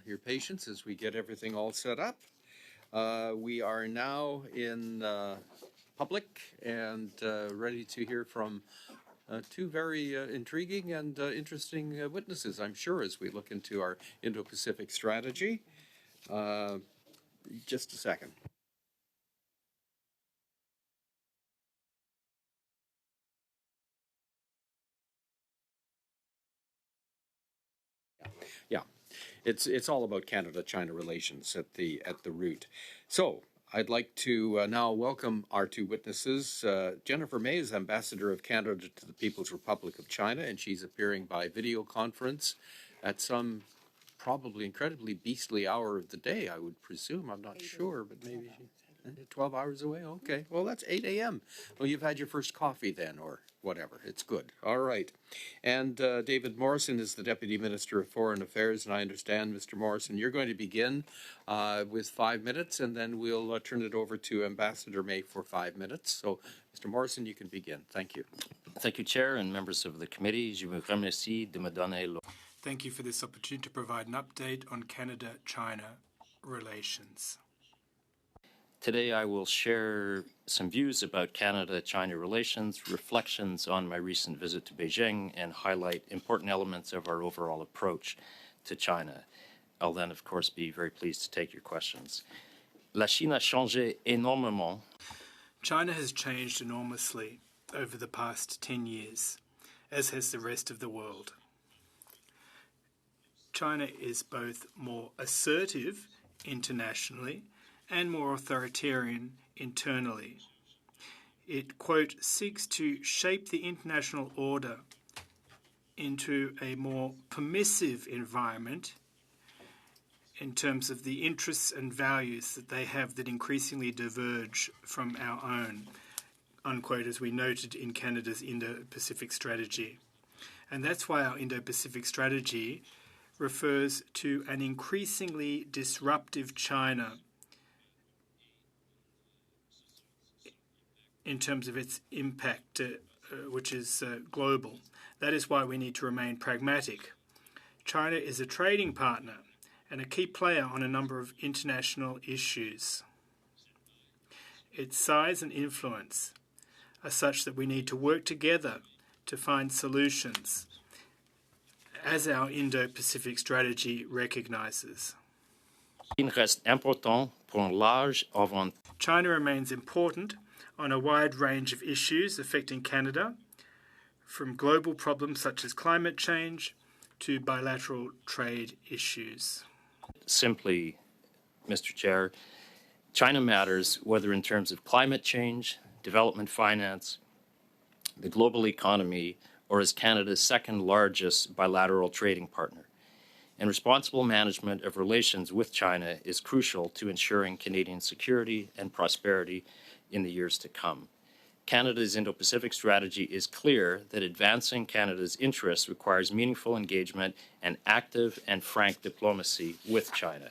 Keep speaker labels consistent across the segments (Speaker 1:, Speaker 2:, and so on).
Speaker 1: Your patience as we get everything all set up. We are now in public and ready to hear from two very intriguing and interesting witnesses, I'm sure, as we look into our Indo-Pacific strategy. Just a second. Yeah. It's all about Canada-China relations at the root. So I'd like to now welcome our two witnesses. Jennifer May is Ambassador of Canada to the People's Republic of China, and she's appearing by video conference at some probably incredibly beastly hour of the day, I would presume. I'm not sure, but maybe 12 hours away. Okay. Well, that's 8 a.m. Well, you've had your first coffee then, or whatever. It's good. All right. And David Morrison is the Deputy Minister of Foreign Affairs, and I understand, Mr. Morrison, you're going to begin with 5 minutes, and then we'll turn it over to Ambassador May for 5 minutes. So, Mr. Morrison, you can begin. Thank you.
Speaker 2: Thank you, Chair and members of the committee. Je vous remercie de me donner l'occasion.
Speaker 3: Thank you for this opportunity to provide an update on Canada-China relations.
Speaker 2: Today I will share some views about Canada-China relations, reflections on my recent visit to Beijing, and highlight important elements of our overall approach to China. I'll then, of course, be very pleased to take your questions. La Chine a changé énormément.
Speaker 3: China has changed enormously over the past 10 years, as has the rest of the world. China is both more assertive internationally and more authoritarian internally. It, quote, seeks to shape the international order into a more permissive environment in terms of the interests and values that they have that increasingly diverge from our own, unquote, as we noted in Canada's Indo-Pacific strategy. And that's why our Indo-Pacific strategy refers to an increasingly disruptive China in terms of its impact, which is global. That is why we need to remain pragmatic. China is a trading partner and a key player on a number of international issues. Its size and influence are such that we need to work together to find solutions, as our Indo-Pacific strategy recognizes. China remains important on a wide range of issues affecting Canada, from global problems such as climate change to bilateral trade issues.
Speaker 2: Simply, Mr. Chair, China matters whether in terms of climate change, development finance, the global economy, or as Canada's second largest bilateral trading partner. And responsible management of relations with China is crucial to ensuring Canadian security and prosperity in the years to come. Canada's Indo-Pacific strategy is clear that advancing Canada's interests requires meaningful engagement and active and frank diplomacy with China.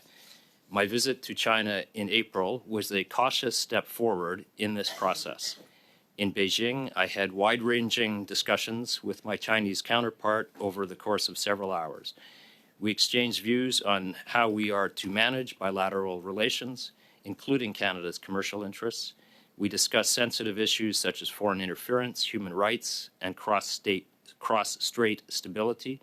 Speaker 2: My visit to China in April was a cautious step forward in this process. In Beijing, I had wide-ranging discussions with my Chinese counterpart over the course of several hours. We exchanged views on how we are to manage bilateral relations, including Canada's commercial interests. We discussed sensitive issues such as foreign interference, human rights, and cross-strait stability.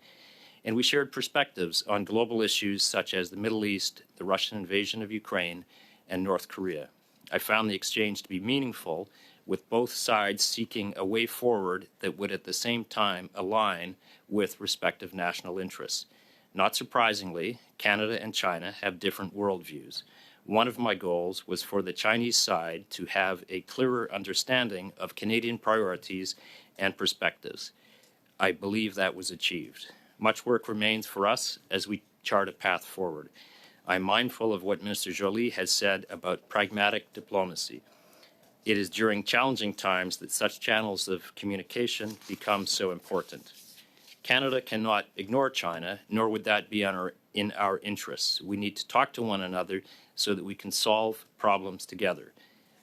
Speaker 2: And we shared perspectives on global issues such as the Middle East, the Russian invasion of Ukraine, and North Korea. I found the exchange to be meaningful, with both sides seeking a way forward that would at the same time align with respective national interests. Not surprisingly, Canada and China have different worldviews. One of my goals was for the Chinese side to have a clearer understanding of Canadian priorities and perspectives. I believe that was achieved. Much work remains for us as we chart a path forward. I'm mindful of what Minister Joly has said about pragmatic diplomacy. It is during challenging times that such channels of communication become so important. Canada cannot ignore China, nor would that be in our interests. We need to talk to one another so that we can solve problems together.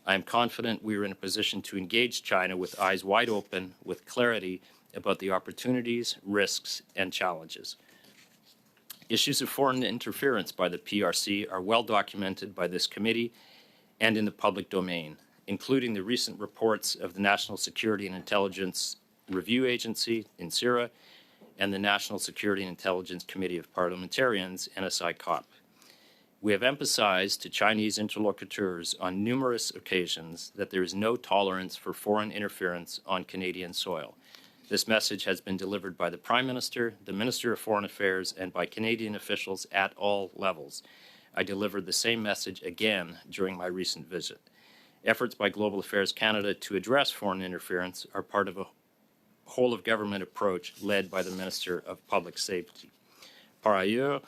Speaker 2: I am confident we are in a position to engage China with eyes wide open, with clarity about the opportunities, risks, and challenges. Issues of foreign interference by the PRC are well documented by this committee and in the public domain, including the recent reports of the National Security and Intelligence Review Agency, NSIRA, and the National Security and Intelligence Committee of Parliamentarians, NSI-COP. We have emphasized to Chinese interlocutors on numerous occasions that there is no tolerance for foreign interference on Canadian soil. This message has been delivered by the Prime Minister, the Minister of Foreign Affairs, and by Canadian officials at all levels. I delivered the same message again during my recent visit. Efforts by Global Affairs Canada to address foreign interference are part of a whole-of-government approach led by the Minister of Public Safety. Par ailleurs,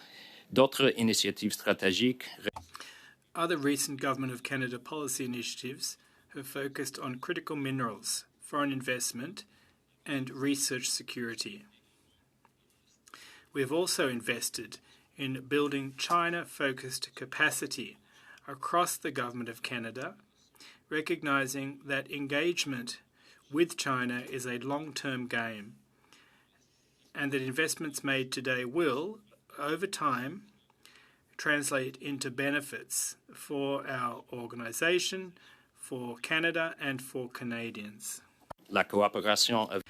Speaker 2: d'autres initiatives stratégiques.
Speaker 3: Other recent Government of Canada policy initiatives have focused on critical minerals, foreign investment, and research security. We have also invested in building China-focused capacity across the Government of Canada, recognizing that engagement with China is a long-term game and that investments made today will, over time, translate into benefits for our organisation, for Canada and for Canadians.
Speaker 2: La coopération avec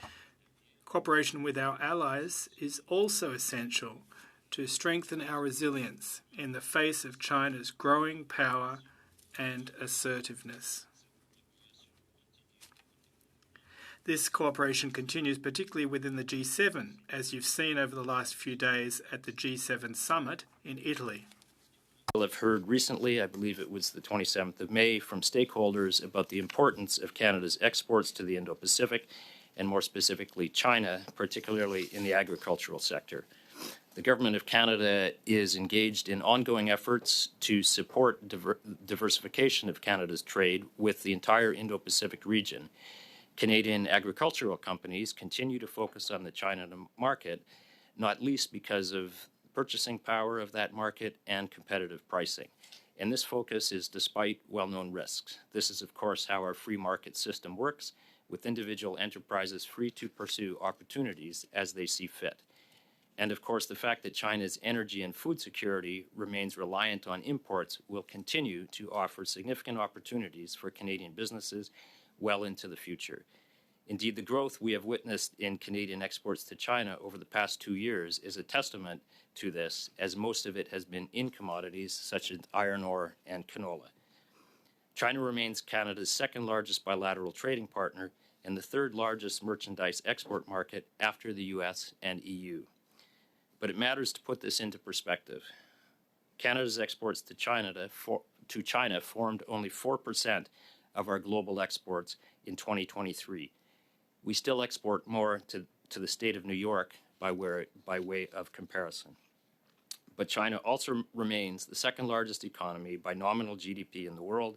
Speaker 3: Cooperation with our allies is also essential to strengthen our resilience in the face of China's growing power and assertiveness. This cooperation continues particularly within the G7, as you've seen over the last few days at the G7 summit in Italy.
Speaker 2: We'll have heard recently, I believe it was the 27th of May, from stakeholders about the importance of Canada's exports to the Indo-Pacific, and more specifically China, particularly in the agricultural sector. The Government of Canada is engaged in ongoing efforts to support diversification of Canada's trade with the entire Indo-Pacific region. Canadian agricultural companies continue to focus on the China market, not least because of purchasing power of that market and competitive pricing. And this focus is despite well-known risks. This is, of course, how our free market system works, with individual enterprises free to pursue opportunities as they see fit. And, of course, the fact that China's energy and food security remains reliant on imports will continue to offer significant opportunities for Canadian businesses well into the future. Indeed, the growth we have witnessed in Canadian exports to China over the past 2 years is a testament to this, as most of it has been in commodities such as iron ore and canola. China remains Canada's second largest bilateral trading partner and the third largest merchandise export market after the US and EU. But it matters to put this into perspective. Canada's exports to China formed only 4% of our global exports in 2023. We still export more to the state of New York by way of comparison. But China also remains the second largest economy by nominal GDP in the world.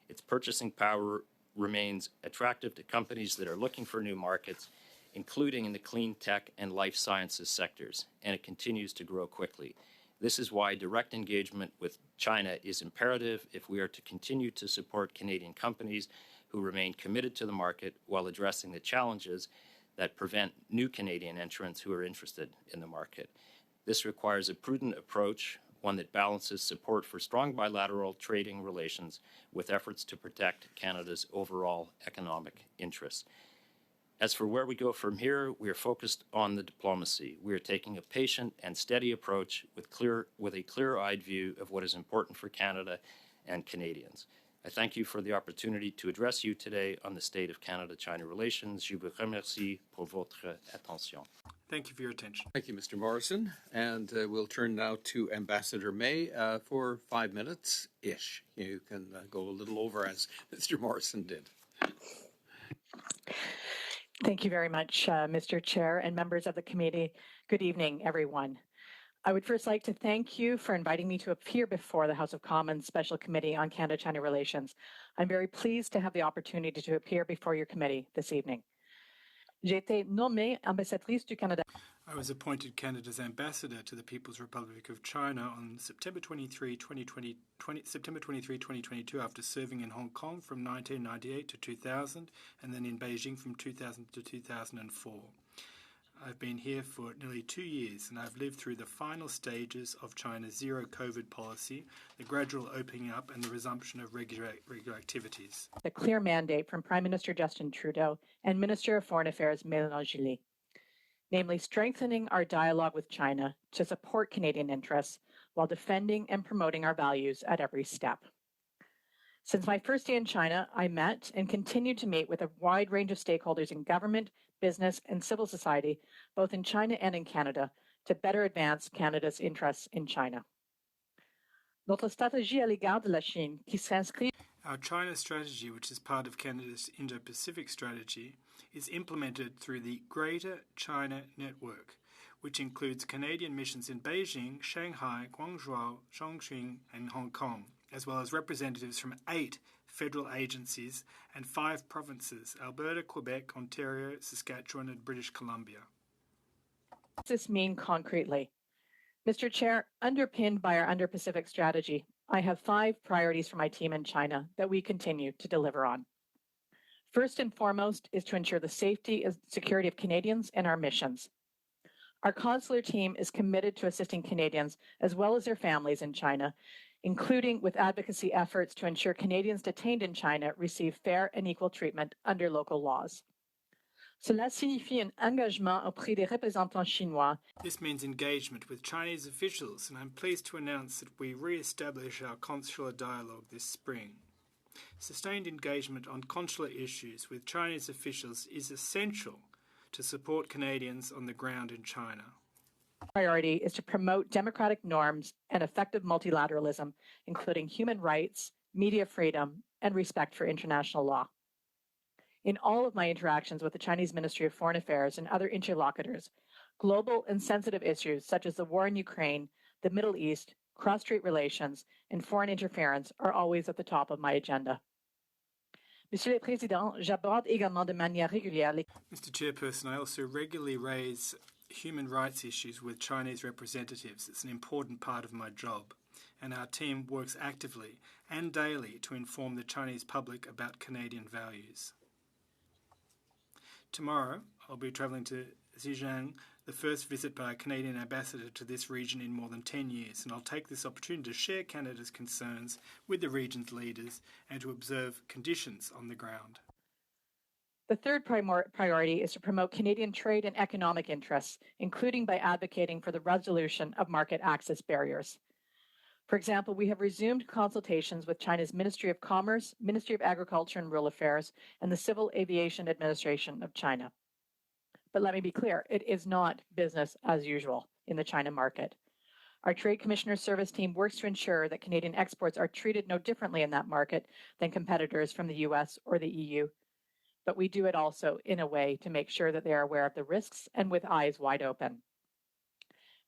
Speaker 2: Its purchasing power remains attractive to companies that are looking for new markets, including in the clean tech and life sciences sectors, and it continues to grow quickly. This is why direct engagement with China is imperative if we are to continue to support Canadian companies who remain committed to the market while addressing the challenges that prevent new Canadian entrants who are interested in the market. This requires a prudent approach, one that balances support for strong bilateral trading relations with efforts to protect Canada's overall economic interests. As for where we go from here, we are focused on the diplomacy. We are taking a patient and steady approach with a clear-eyed view of what is important for Canada and Canadians. I thank you for the opportunity to address you today on the state of Canada-China relations. Je vous remercie pour votre attention.
Speaker 3: Thank you for your attention.
Speaker 1: Thank you, Mr. Morrison. And we'll turn now to Ambassador May for 5 minutes-ish. You can go a little over as Mr. Morrison did.
Speaker 4: Thank you very much, Mr. Chair and members of the committee. Good evening, everyone. I would first like to thank you for inviting me to appear before the House of Commons Special Committee on Canada-China Relations. I'm very pleased to have the opportunity to appear before your committee this evening. J'ai été nommée ambassadrice du Canada.
Speaker 3: I was appointed Canada's ambassador to the People's Republic of China on September 23, 2022, after serving in Hong Kong from 1998 to 2000, and then in Beijing from 2000 to 2004. I've been here for nearly 2 years, and I've lived through the final stages of China's zero COVID policy, the gradual opening up and the resumption of regular activities.
Speaker 4: A clear mandate from Prime Minister Justin Trudeau and Minister of Foreign Affairs Mélenchon Gillet, namely strengthening our dialogue with China to support Canadian interests while defending and promoting our values at every step. Since my first day in China, I met and continue to meet with a wide range of stakeholders in government, business, and civil society, both in China and in Canada, to better advance Canada's interests in China. Notre stratégie à l'égard de la Chine, qui s'inscrit
Speaker 3: Our China strategy, which is part of Canada's Indo-Pacific strategy, is implemented through the Greater China Network, which includes Canadian missions in Beijing, Shanghai, Guangzhou, Chongqing, and Hong Kong, as well as representatives from 8 federal agencies and 5 provinces: Alberta, Quebec, Ontario, Saskatchewan, and British Columbia.
Speaker 4: What does this mean concretely? Mr. Chair, underpinned by our Indo-Pacific strategy, I have 5 priorities for my team in China that we continue to deliver on. First and foremost is to ensure the safety and security of Canadians and our missions. Our consular team is committed to assisting Canadians as well as their families in China, including with advocacy efforts to ensure Canadians detained in China receive fair and equal treatment under local laws. Cela signifie un engagement auprès des représentants chinois.
Speaker 3: This means engagement with Chinese officials, and I'm pleased to announce that we re-establish our consular dialogue this spring. Sustained engagement on consular issues with Chinese officials is essential to support Canadians on the ground in China.
Speaker 4: Priority is to promote democratic norms and effective multilateralism, including human rights, media freedom, and respect for international law. In all of my interactions with the Chinese Ministry of Foreign Affairs and other interlocutors, global and sensitive issues such as the war in Ukraine, the Middle East, cross-strait relations, and foreign interference are always at the top of my agenda. Monsieur le Président, j'aborde également de manière régulière les...
Speaker 3: Mr. Chairperson, I also regularly raise human rights issues with Chinese representatives. It's an important part of my job, and our team works actively and daily to inform the Chinese public about Canadian values. Tomorrow, I'll be travelling to Xinjiang, the first visit by a Canadian ambassador to this region in more than 10 years, and I'll take this opportunity to share Canada's concerns with the region's leaders and to observe conditions on the ground.
Speaker 4: The third priority is to promote Canadian trade and economic interests, including by advocating for the resolution of market access barriers. For example, we have resumed consultations with China's Ministry of Commerce, Ministry of Agriculture and Rural Affairs, and the Civil Aviation Administration of China. But let me be clear, it is not business as usual in the China market. Our Trade Commissioner Service team works to ensure that Canadian exports are treated no differently in that market than competitors from the US or the EU. But we do it also in a way to make sure that they are aware of the risks and with eyes wide open.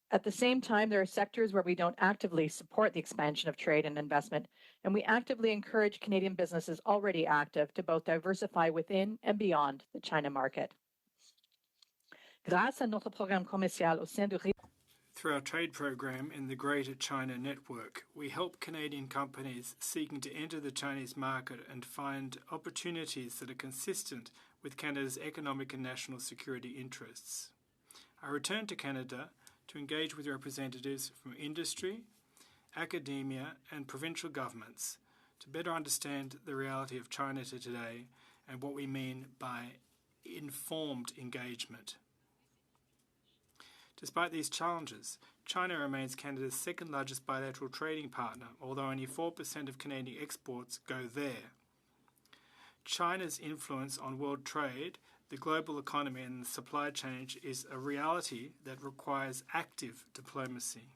Speaker 4: At the same time, there are sectors where we don't actively support the expansion of trade and investment, and we actively encourage Canadian businesses already active to both diversify within and beyond the China market. Grâce à notre programme commercial au sein du...
Speaker 3: Through our trade program in the Greater China Network, we help Canadian companies seeking to enter the Chinese market and find opportunities that are consistent with Canada's economic and national security interests. I returned to Canada to engage with representatives from industry, academia, and provincial governments to better understand the reality of China today and what we mean by informed engagement. Despite these challenges, China remains Canada's second largest bilateral trading partner, although only 4% of Canadian exports go there. China's influence on world trade, the global economy and the supply chain is a reality that requires active diplomacy.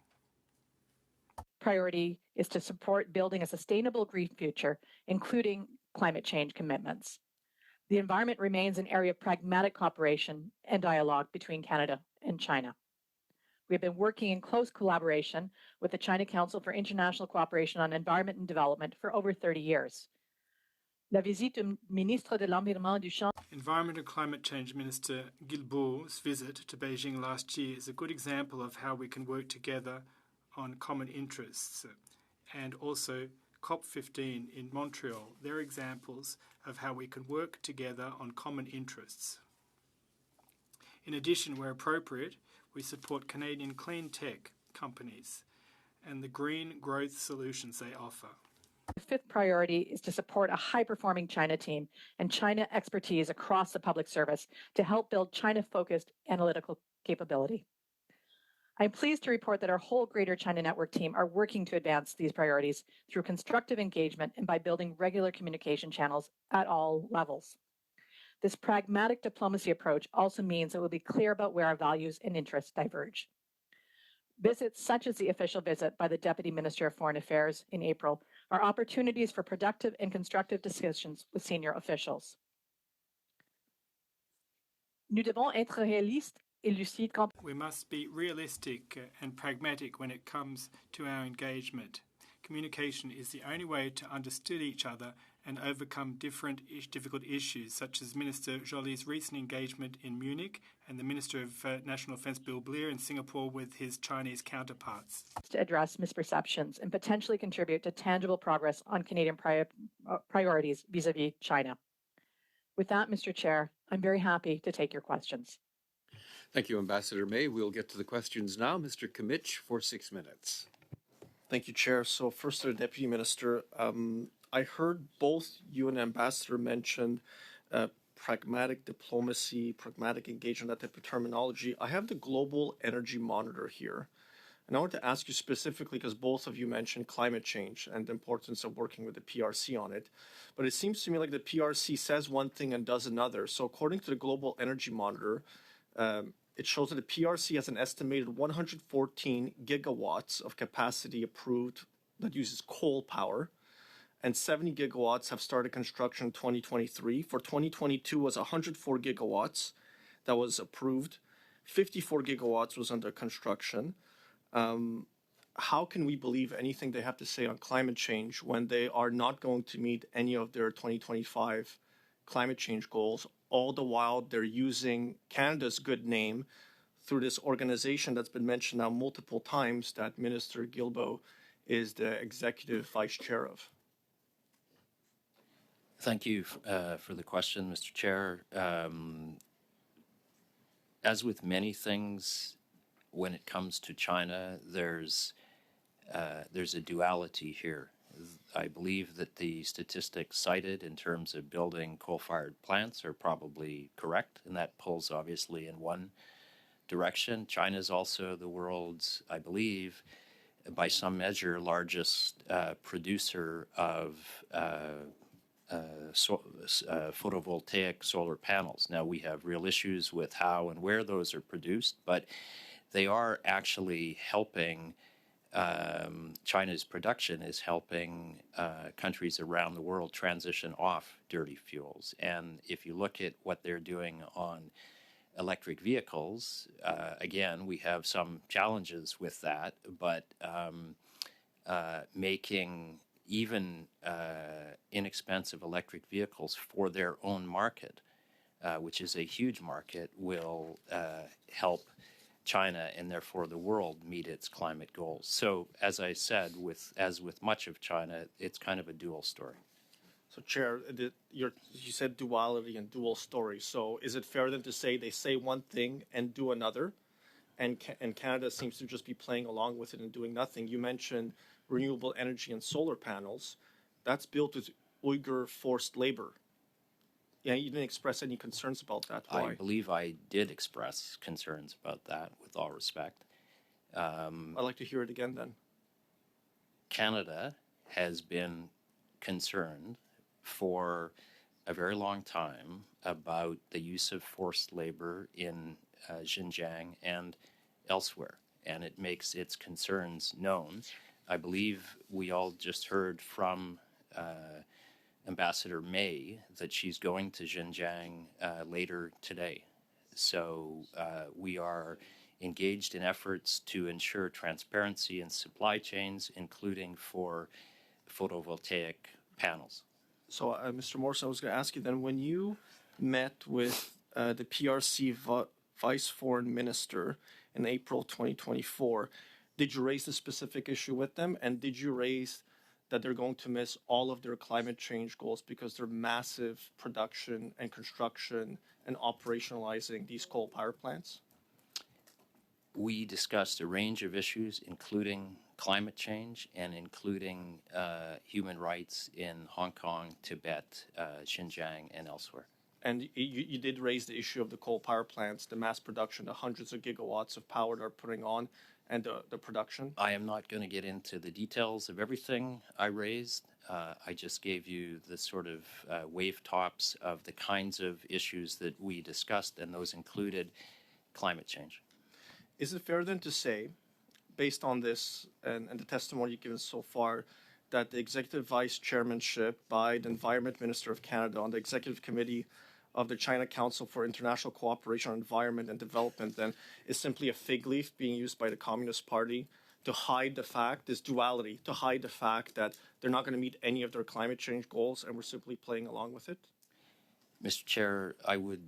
Speaker 4: Priority is to support building a sustainable green future, including climate change commitments. The environment remains an area of pragmatic cooperation and dialogue between Canada and China. We have been working in close collaboration with the China Council for International Cooperation on Environment and Development for over 30 years. La visite du ministre de l'Environnement du Champ...
Speaker 3: Environment and Climate Change Minister Guilbeault's visit to Beijing last year is a good example of how we can work together on common interests, and also COP15 in Montreal. They're examples of how we can work together on common interests. In addition, where appropriate, we support Canadian clean tech companies and the green growth solutions they offer.
Speaker 4: The fifth priority is to support a high-performing China team and China expertise across the public service to help build China-focused analytical capability. I'm pleased to report that our whole Greater China Network team are working to advance these priorities through constructive engagement and by building regular communication channels at all levels. This pragmatic diplomacy approach also means that we'll be clear about where our values and interests diverge. Visits such as the official visit by the Deputy Minister of Foreign Affairs in April are opportunities for productive and constructive discussions with senior officials. Nous devons être réalistes et lucides quant.
Speaker 3: We must be realistic and pragmatic when it comes to our engagement. Communication is the only way to understand each other and overcome difficult issues, such as Minister Joly's recent engagement in Munich and the Minister of National Defence Bill Blair in Singapore with his Chinese counterparts.
Speaker 4: To address misperceptions and potentially contribute to tangible progress on Canadian priorities vis-a-vis China. With that, Mr. Chair, I'm very happy to take your questions.
Speaker 1: Thank you, Ambassador May. We'll get to the questions now. Mr. Kimmich for 6 minutes.
Speaker 5: Thank you, Chair. So first to the Deputy Minister, I heard both you and Ambassador mention pragmatic diplomacy, pragmatic engagement, that type of terminology. I have the Global Energy Monitor here. And I want to ask you specifically, because both of you mentioned climate change and the importance of working with the PRC on it. But it seems to me like the PRC says one thing and does another. So according to the Global Energy Monitor, it shows that the PRC has an estimated 114 gigawatts of capacity approved that uses coal power, and 70 gigawatts have started construction in 2023. For 2022 was 104 gigawatts that was approved. 54 gigawatts was under construction. How can we believe anything they have to say on climate change when they are not going to meet any of their 2025 climate change goals? All the while they're using Canada's good name through this organization that's been mentioned now multiple times that Minister Guilbeault is the executive vice chair of.
Speaker 2: Thank you for the question, Mr. Chair. As with many things, when it comes to China, there's a duality here. I believe that the statistics cited in terms of building coal-fired plants are probably correct, and that pulls obviously in one direction. China is also the world's, I believe, by some measure, largest producer of photovoltaic solar panels. Now, we have real issues with how and where those are produced, but they are actually helping. China's production is helping countries around the world transition off dirty fuels. And if you look at what they're doing on electric vehicles, again, we have some challenges with that, but making even inexpensive electric vehicles for their own market, which is a huge market, will help China and therefore the world meet its climate goals. So, as I said, as with much of China, it's kind of a dual story.
Speaker 5: So, Chair, you said duality and dual story. So, is it fair then to say they say one thing and do another, and Canada seems to just be playing along with it and doing nothing? You mentioned renewable energy and solar panels. That's built with Uyghur forced labor. Yeah, you didn't express any concerns about that. Why?
Speaker 2: I believe I did express concerns about that, with all respect.
Speaker 5: I'd like to hear it again then.
Speaker 2: Canada has been concerned for a very long time about the use of forced labor in Xinjiang and elsewhere, and it makes its concerns known. I believe we all just heard from Ambassador May that she's going to Xinjiang later today. So we are engaged in efforts to ensure transparency in supply chains, including for photovoltaic panels.
Speaker 5: So, Mr. Morrison, I was going to ask you then, when you met with the PRC Vice Foreign Minister in April 2024, did you raise the specific issue with them, and did you raise that they're going to miss all of their climate change goals because they're massive production and construction and operationalizing these coal power plants?
Speaker 2: We discussed a range of issues, including climate change and including human rights in Hong Kong, Tibet, Xinjiang, and elsewhere.
Speaker 5: And you did raise the issue of the coal power plants, the mass production, the hundreds of gigawatts of power they're putting on, and the production.
Speaker 2: I am not going to get into the details of everything I raised. I just gave you the sort of wave tops of the kinds of issues that we discussed, and those included climate change.
Speaker 5: Is it fair then to say, based on this and the testimony you've given so far, that the executive vice chairmanship by the Environment Minister of Canada on the executive committee of the China Council for International Cooperation on Environment and Development then is simply a fig leaf being used by the Communist Party to hide the fact, this duality, to hide the fact that they're not going to meet any of their climate change goals and we're simply playing along with it?
Speaker 2: Mr. Chair, I would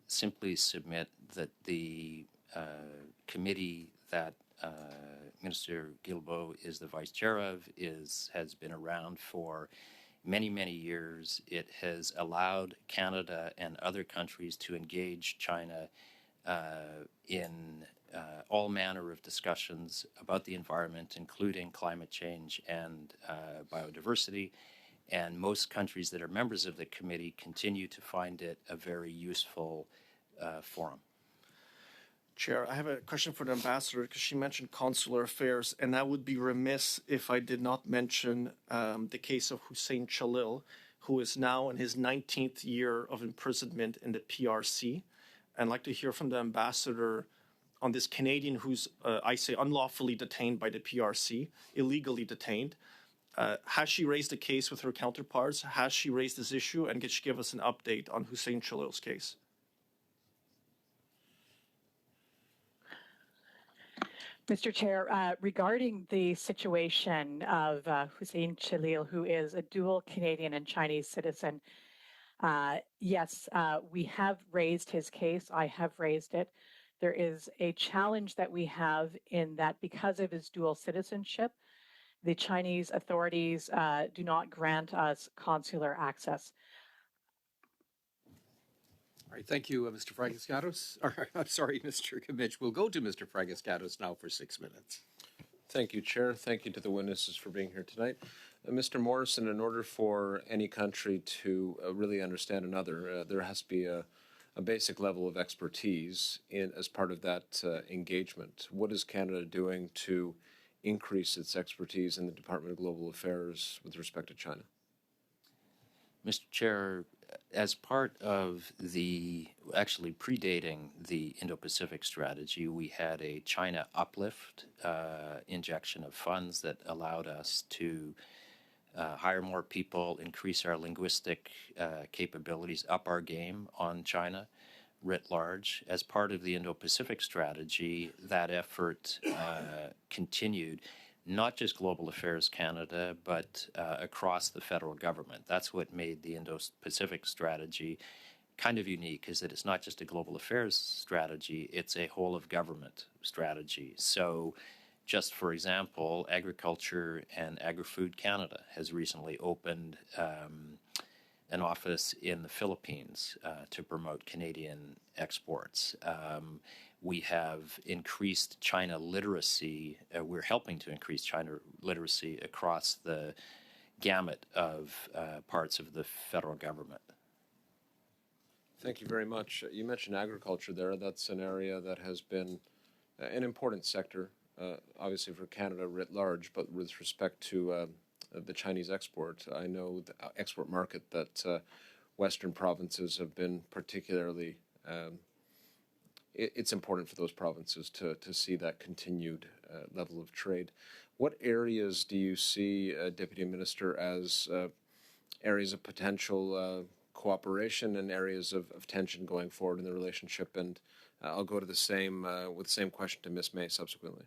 Speaker 2: simply submit that the committee that Minister Guilbeault is the vice chair of has been around for many, many years. It has allowed Canada and other countries to engage China in all manner of discussions about the environment, including climate change and biodiversity. And most countries that are members of the committee continue to find it a very useful forum.
Speaker 5: Chair, I have a question for the ambassador because she mentioned consular affairs, and I would be remiss if I did not mention the case of Hussein Chalil, who is now in his 19th year of imprisonment in the PRC. I'd like to hear from the ambassador on this Canadian who's, I say, unlawfully detained by the PRC, illegally detained. Has she raised a case with her counterparts? Has she raised this issue? And could she give us an update on Hussein Chalil's case?
Speaker 4: Mr. Chair, regarding the situation of Hussein Chalil, who is a dual Canadian and Chinese citizen, yes, we have raised his case. I have raised it. There is a challenge that we have in that because of his dual citizenship, the Chinese authorities do not grant us consular access.
Speaker 1: All right, thank you, Mr. Fragaskatos. I'm sorry, Mr. Kimmich. We'll go to Mr. Fragaskatos now for 6 minutes.
Speaker 6: Thank you, Chair. Thank you to the witnesses for being here tonight. Mr. Morrison, in order for any country to really understand another, there has to be a basic level of expertise as part of that engagement. What is Canada doing to increase its expertise in the Department of Global Affairs with respect to China?
Speaker 2: Mr. Chair, as part of actually predating the Indo-Pacific strategy, we had a China uplift injection of funds that allowed us to hire more people, increase our linguistic capabilities, up our game on China writ large. As part of the Indo-Pacific strategy, that effort continued, not just Global Affairs Canada, but across the federal government. That's what made the Indo-Pacific strategy kind of unique, is that it's not just a global affairs strategy, it's a whole of government strategy. So just for example, Agriculture and Agri-Food Canada has recently opened an office in the Philippines to promote Canadian exports. We have increased China literacy. We're helping to increase China literacy across the gamut of parts of the federal government.
Speaker 6: Thank you very much. You mentioned agriculture there. That's an area that has been an important sector, obviously for Canada writ large, but with respect to the Chinese export, I know the export market that Western provinces have been particularly, it's important for those provinces to see that continued level of trade. What areas do you see, Deputy Minister, as areas of potential cooperation and areas of tension going forward in the relationship? And I'll go to the same with the same question to Ms. May subsequently.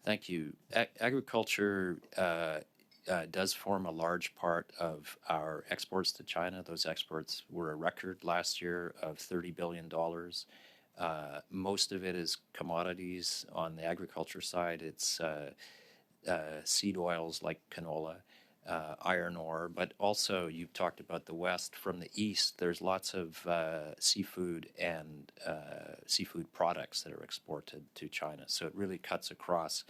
Speaker 2: Thank you. Agriculture does form a large part of our exports to China. Those exports were a record last year of $30 billion. Most of it is commodities on the agriculture side. It's seed oils like canola, iron ore, but also you've talked about the West. From the East, there's lots of seafood and seafood products that are exported to China. So it really cuts across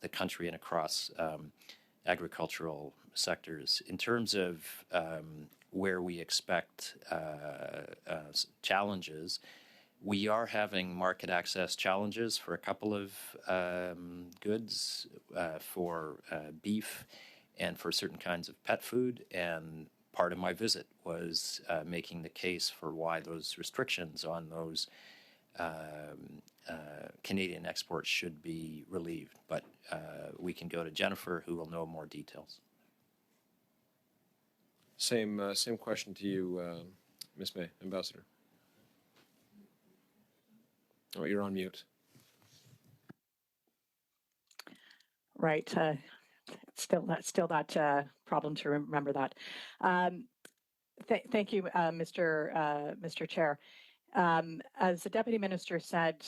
Speaker 2: the country and across agricultural sectors. In terms of where we expect challenges, we are having market access challenges for a couple of goods, for beef and for certain kinds of pet food. And part of my visit was making the case for why those restrictions on those Canadian exports should be relieved. But we can go to Jennifer, who will know more details.
Speaker 6: Same question to you, Ms. May, Ambassador. Oh, you're on mute.
Speaker 4: Right. Still that problem to remember that. Thank you, Mr. Chair. As the Deputy Minister said,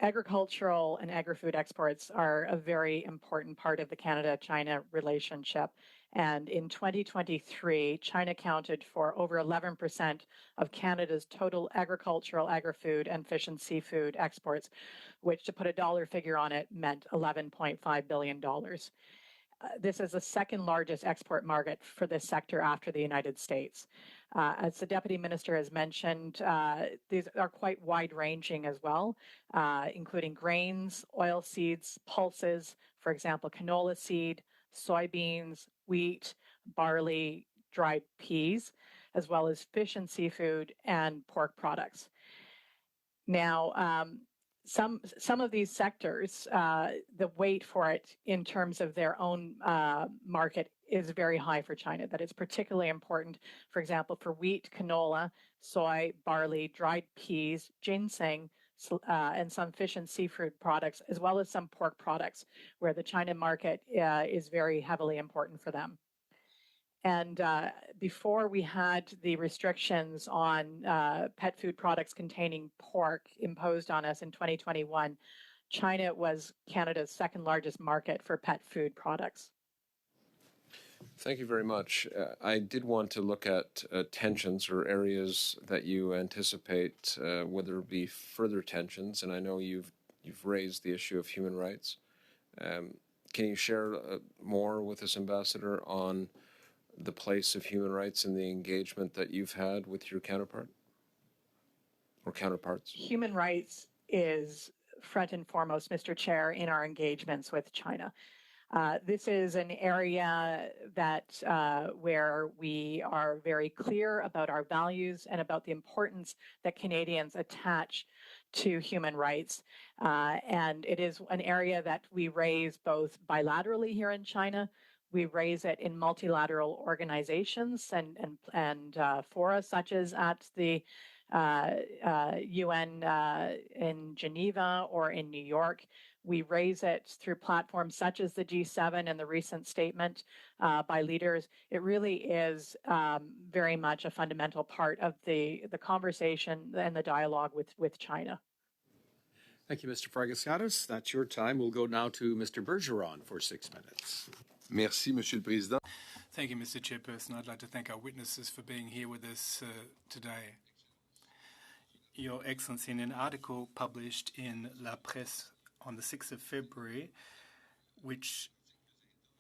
Speaker 4: agricultural and agri-food exports are a very important part of the Canada-China relationship. And in 2023, China accounted for over 11% of Canada's total agricultural, agri-food, and fish and seafood exports, which, to put a dollar figure on it, meant $11.5 billion. This is the second largest export market for this sector after the United States. As the Deputy Minister has mentioned, these are quite wide-ranging as well, including grains, oil seeds, pulses, for example, canola seed, soybeans, wheat, barley, dried peas, as well as fish and seafood and pork products. Now, some of these sectors, the weight for it in terms of their own market is very high for China. That is particularly important, for example, for wheat, canola, soy, barley, dried peas, ginseng, and some fish and seafood products, as well as some pork products, where the China market is very heavily important for them. And before we had the restrictions on pet food products containing pork imposed on us in 2021, China was Canada's second largest market for pet food products.
Speaker 6: Thank you very much. I did want to look at tensions or areas that you anticipate whether it be further tensions, and I know you've raised the issue of human rights. Can you share more with us, Ambassador, on the place of human rights and the engagement that you've had with your counterpart or counterparts?
Speaker 4: Human rights is front and foremost, Mr. Chair, in our engagements with China. This is an area that where we are very clear about our values and about the importance that Canadians attach to human rights. And it is an area that we raise both bilaterally here in China. We raise it in multilateral organizations and fora, such as at the UN in Geneva or in New York. We raise it through platforms such as the G7 and the recent statement by leaders. It really is very much a fundamental part of the conversation and the dialogue with China.
Speaker 1: Thank you, Mr. Fragasiatis. That's your time. We'll go now to Mr. Bergeron for 6 minutes.
Speaker 7: Merci, Monsieur le Président.
Speaker 3: Thank you, Mr. Chairperson. I'd like to thank our witnesses for being here with us today. Your Excellency, in an article published in La Presse on the 6th of February, which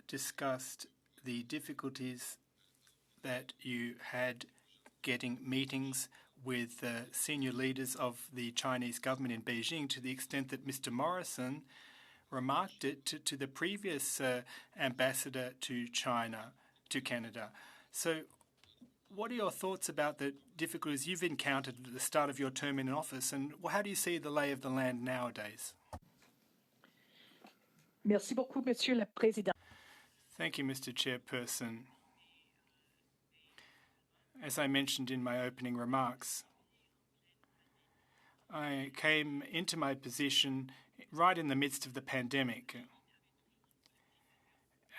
Speaker 3: discussed the difficulties that you had getting meetings with senior leaders of the Chinese government in Beijing, to the extent that Mr. Morrison remarked it to the previous ambassador to Canada. So what are your thoughts about the difficulties you've encountered at the start of your term in office, and how do you see the lay of the land nowadays?
Speaker 4: Merci beaucoup, Monsieur le Président.
Speaker 3: Thank you, Mr. Chairperson. As I mentioned in my opening remarks, I came into my position right in the midst of the pandemic,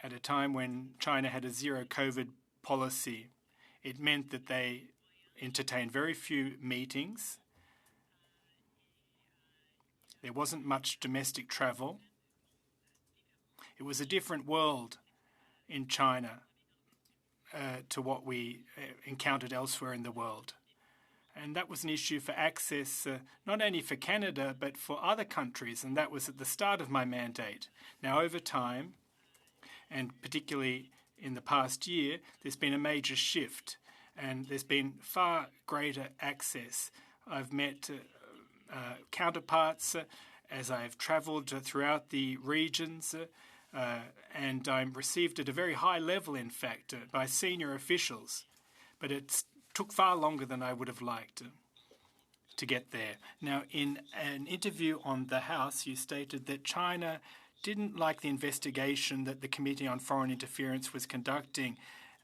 Speaker 3: at a time when China had a zero COVID policy. It meant that they entertained very few meetings. There wasn't much domestic travel. It was a different world in China to what we encountered elsewhere in the world. And that was an issue for access, not only for Canada, but for other countries. And that was at the start of my mandate. Now, over time, and particularly in the past year, there's been a major shift. And there's been far greater access. I've met counterparts as I've travelled throughout the regions, and I'm received at a very high level, in fact, by senior officials. But it took far longer than I would have liked to get there. Now, in an interview on the House, you stated that China didn't like the investigation that the Committee on Foreign Interference was conducting,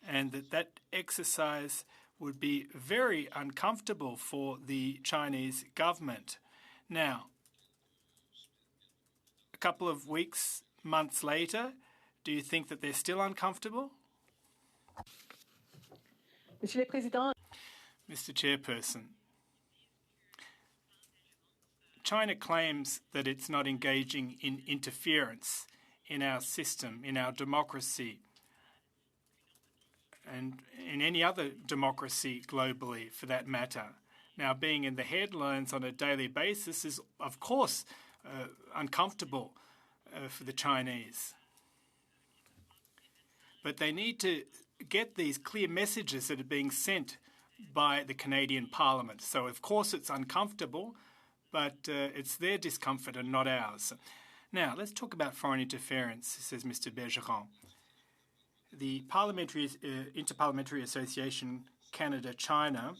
Speaker 3: and that exercise would be very uncomfortable for the Chinese government. Now, a couple of weeks, months later, do you think that they're still uncomfortable?
Speaker 4: Monsieur le Président.
Speaker 3: Mr. Chairperson, China claims that it's not engaging in interference in our system, in our democracy, and in any other democracy globally, for that matter. Now, being in the headlines on a daily basis is, of course, uncomfortable for the Chinese. But they need to get these clear messages that are being sent by the Canadian Parliament. So, of course, it's uncomfortable, but it's their discomfort and not ours. Now, let's talk about foreign interference, says Mr. Bergeron. The Interparliamentary Association Canada-China,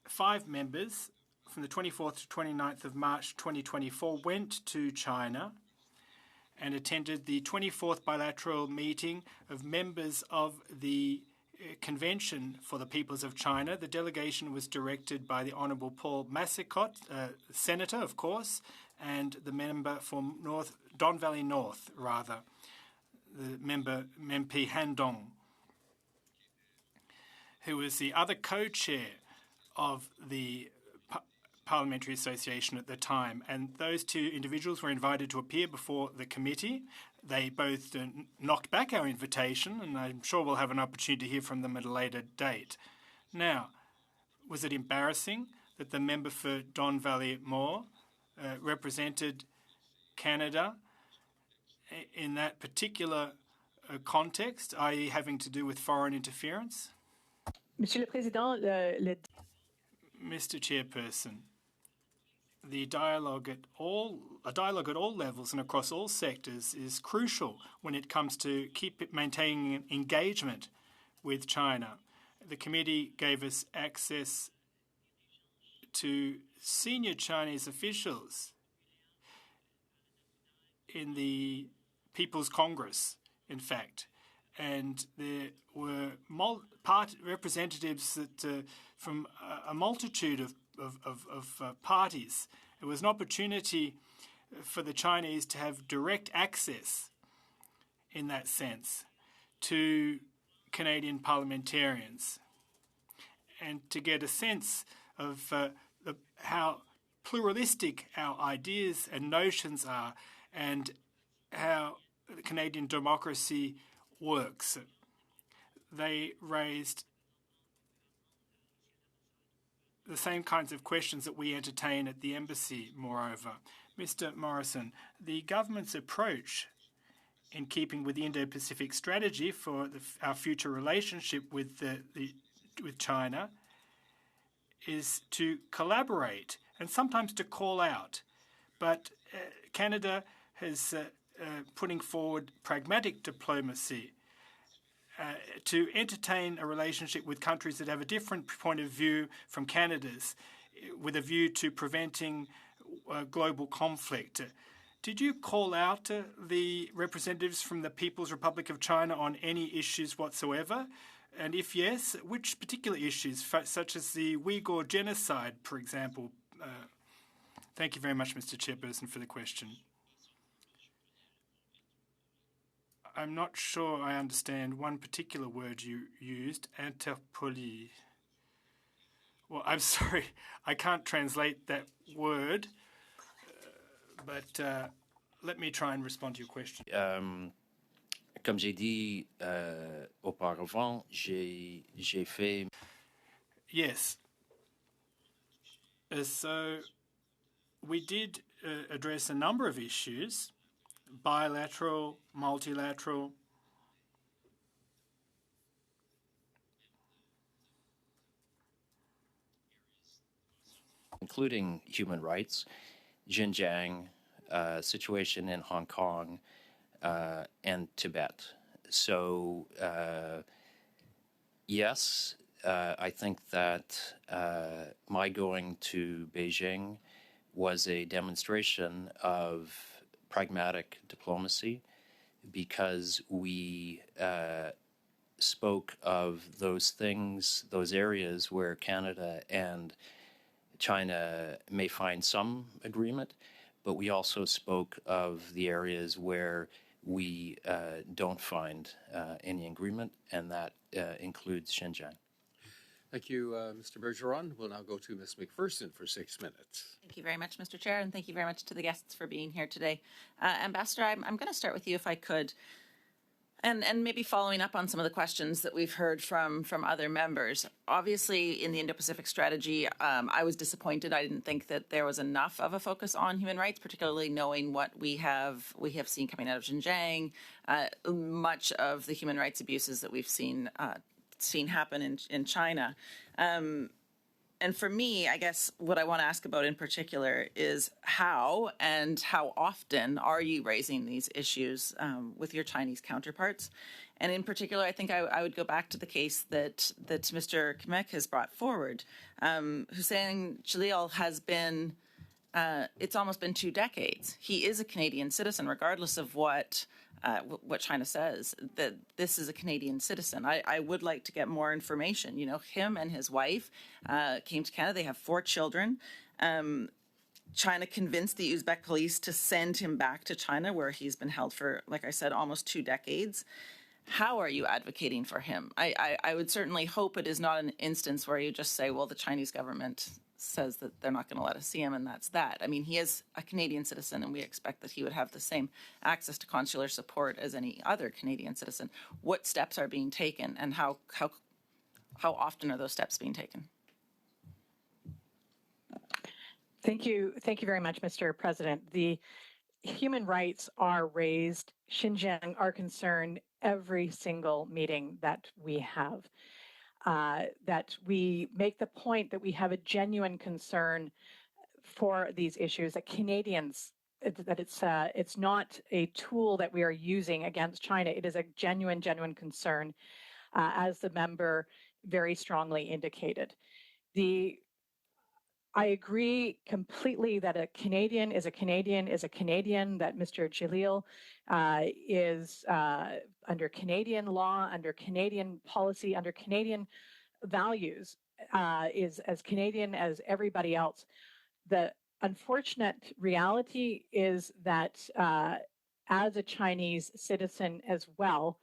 Speaker 3: 5 members from the 24th to 29th of March 2024 went to China and attended the 24th bilateral meeting of members of the Convention for the Peoples of China. The delegation was directed by the Honourable Paul Massicot, Senator, of course, and the member for Don Valley North, the member MP Han Dong, who was the other co-chair of the Parliamentary Association at the time. And those 2 individuals were invited to appear before the committee. They both knocked back our invitation, and I'm sure we'll have an opportunity to hear from them at a later date. Now, was it embarrassing that the member for Don Valley More represented Canada in that particular context, i.e. having to do with foreign interference?
Speaker 4: Monsieur le Président,
Speaker 3: Mr. Chairperson, a dialogue at all levels and across all sectors is crucial when it comes to maintaining engagement with China. The committee gave us access to senior Chinese officials in the People's Congress, in fact, and there were representatives that, from a multitude of parties. It was an opportunity for the Chinese to have direct access, in that sense, to Canadian parliamentarians and to get a sense of how pluralistic our ideas and notions are and how the Canadian democracy works. They raised the same kinds of questions that we entertain at the embassy, moreover. Mr. Morrison, the government's approach in keeping with the Indo-Pacific strategy for our future relationship with China is to collaborate and sometimes to call out. But Canada has putting forward pragmatic diplomacy to entertain a relationship with countries that have a different point of view from Canada's, with a view to preventing global conflict. Did you call out the representatives from the People's Republic of China on any issues whatsoever? And if yes, which particular issues, such as the Uyghur genocide, for example? Thank you very much, Mr. Chairperson, for the question. I'm not sure I understand one particular word you used, interpoli. Well, I'm sorry, I can't translate that word, but Let me try and respond to your question.
Speaker 2: Comme j'ai dit auparavant, j'ai fait.
Speaker 3: Yes. So we did address a number of issues, bilateral, multilateral.
Speaker 2: Including human rights, Xinjiang, situation in Hong Kong, and Tibet. So, yes, I think that my going to Beijing was a demonstration of pragmatic diplomacy because we spoke of those things, those areas where Canada and China may find some agreement, but we also spoke of the areas where we don't find any agreement, and that includes Xinjiang.
Speaker 1: Thank you, Mr. Bergeron. We'll now go to Ms. McPherson for 6 minutes.
Speaker 8: Thank you very much, Mr. Chair, and thank you very much to the guests for being here today. Ambassador, I'm going to start with you if I could. And maybe following up on some of the questions that we've heard from other members. Obviously, in the Indo-Pacific strategy, I was disappointed. I didn't think that there was enough of a focus on human rights, particularly knowing what we have seen coming out of Xinjiang, much of the human rights abuses that we've seen happen in China. And for me, I guess what I want to ask about in particular is how often are you raising these issues with your Chinese counterparts? And in particular, I think I would go back to the case that Mr. Kamek has brought forward. Hussein Jalil has been, it's almost been 2 decades. He is a Canadian citizen, regardless of what China says, that this is a Canadian citizen. I would like to get more information. You know, him and his wife came to Canada. They have 4 children. China convinced the Uzbek police to send him back to China, where he's been held for, like I said, almost 2 decades. How are you advocating for him? I would certainly hope it is not an instance where you just say, well, the Chinese government says that they're not going to let us see him, and that's that. I mean, he is a Canadian citizen, and we expect that he would have the same access to consular support as any other Canadian citizen. What steps are being taken, and how often are those steps being taken?
Speaker 4: Thank you very much, Mr. President. The human rights are raised. Xinjiang are concerned every single meeting that we have. That we make the point that we have a genuine concern for these issues, that Canadians, that it's not a tool that we are using against China. It is a genuine concern, as the member very strongly indicated. I agree completely that a Canadian is a Canadian, that Mr. Jalil is under Canadian law, under Canadian policy, under Canadian values, is as Canadian as everybody else. The unfortunate reality is that as a Chinese citizen as well,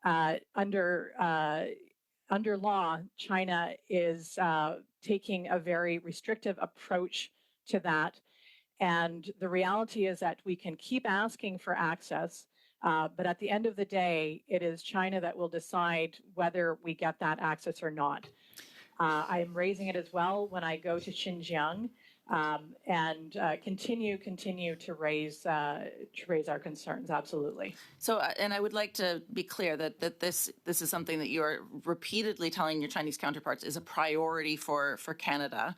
Speaker 4: under law, China is taking a very restrictive approach to that. And the reality is that we can keep asking for access, but at the end of the day, it is China that will decide whether we get that access or not. I'm raising it as well when I go to Xinjiang, and continue to raise our concerns. Absolutely.
Speaker 8: So, and I would like to be clear that this is something that you are repeatedly telling your Chinese counterparts is a priority for Canada,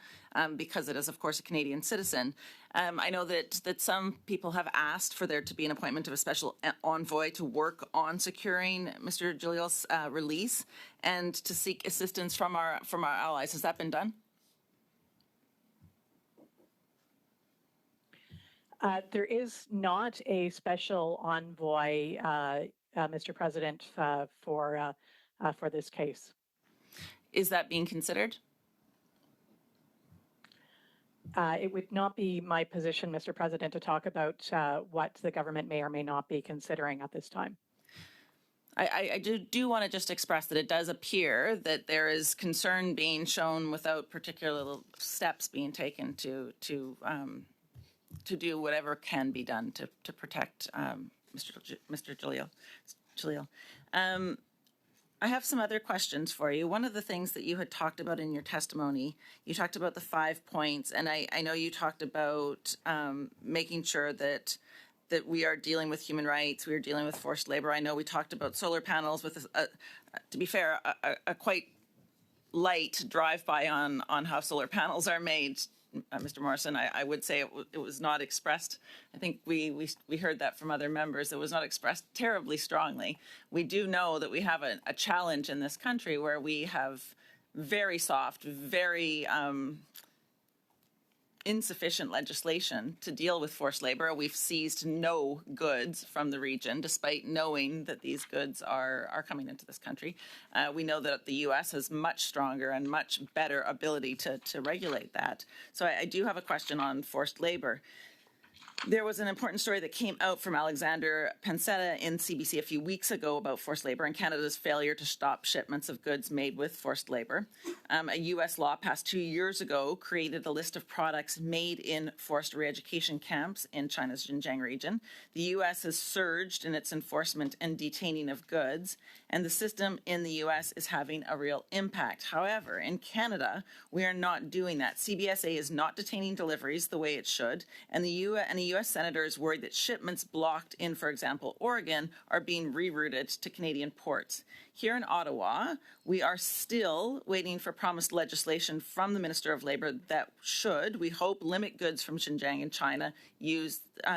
Speaker 8: because it is, of course, a Canadian citizen. I know that some people have asked for there to be an appointment of a special envoy to work on securing Mr. Jalil's release and to seek assistance from our allies. Has that been done?
Speaker 4: There is not a special envoy, Mr. President, for this case.
Speaker 8: Is that being considered?
Speaker 4: It would not be my position, Mr. President, to talk about what the government may or may not be considering at this time.
Speaker 8: I do want to just express that it does appear that there is concern being shown without particular steps being taken to to do whatever can be done to protect Mr. Jalil. I have some other questions for you. One of the things that you had talked about in your testimony, you talked about the 5 points, and I know you talked about making sure that we are dealing with human rights, we are dealing with forced labor. I know we talked about solar panels with, to be fair, a quite light drive-by on how solar panels are made. Mr. Morrison, I would say it was not expressed. I think we heard that from other members. It was not expressed terribly strongly. We do know that we have a challenge in this country where we have very soft, very insufficient legislation to deal with forced labor. We've seized no goods from the region, despite knowing that these goods are coming into this country. We know that the U.S. has much stronger and much better ability to regulate that. So I do have a question on forced labor. There was an important story that came out from Alexander Pancetta in CBC a few weeks ago about forced labor and Canada's failure to stop shipments of goods made with forced labor. A U.S. law passed 2 years ago created a list of products made in forced re-education camps in China's Xinjiang region. The U.S. has surged in its enforcement and detaining of goods, and the system in the U.S. is having a real impact. However, in Canada, we are not doing that. CBSA is not detaining deliveries the way it should, and the U.S. senator is worried that shipments blocked in, for example, Oregon, are being rerouted to Canadian ports. Here in Ottawa, we are still waiting for promised legislation from the Minister of Labour that should, we hope, limit goods from Xinjiang and China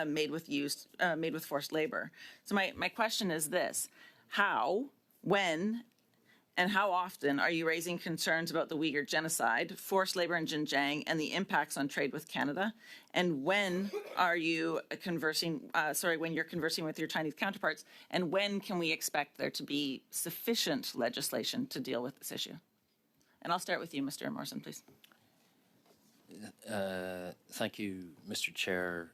Speaker 8: made with forced labor. So my question is this: how, when, and how often are you raising concerns about the Uyghur genocide, forced labor in Xinjiang, and the impacts on trade with Canada? And when are you when you're conversing with your Chinese counterparts? And when can we expect there to be sufficient legislation to deal with this issue? And I'll start with you, Mr. Morrison, please.
Speaker 2: Thank you, Mr. Chair.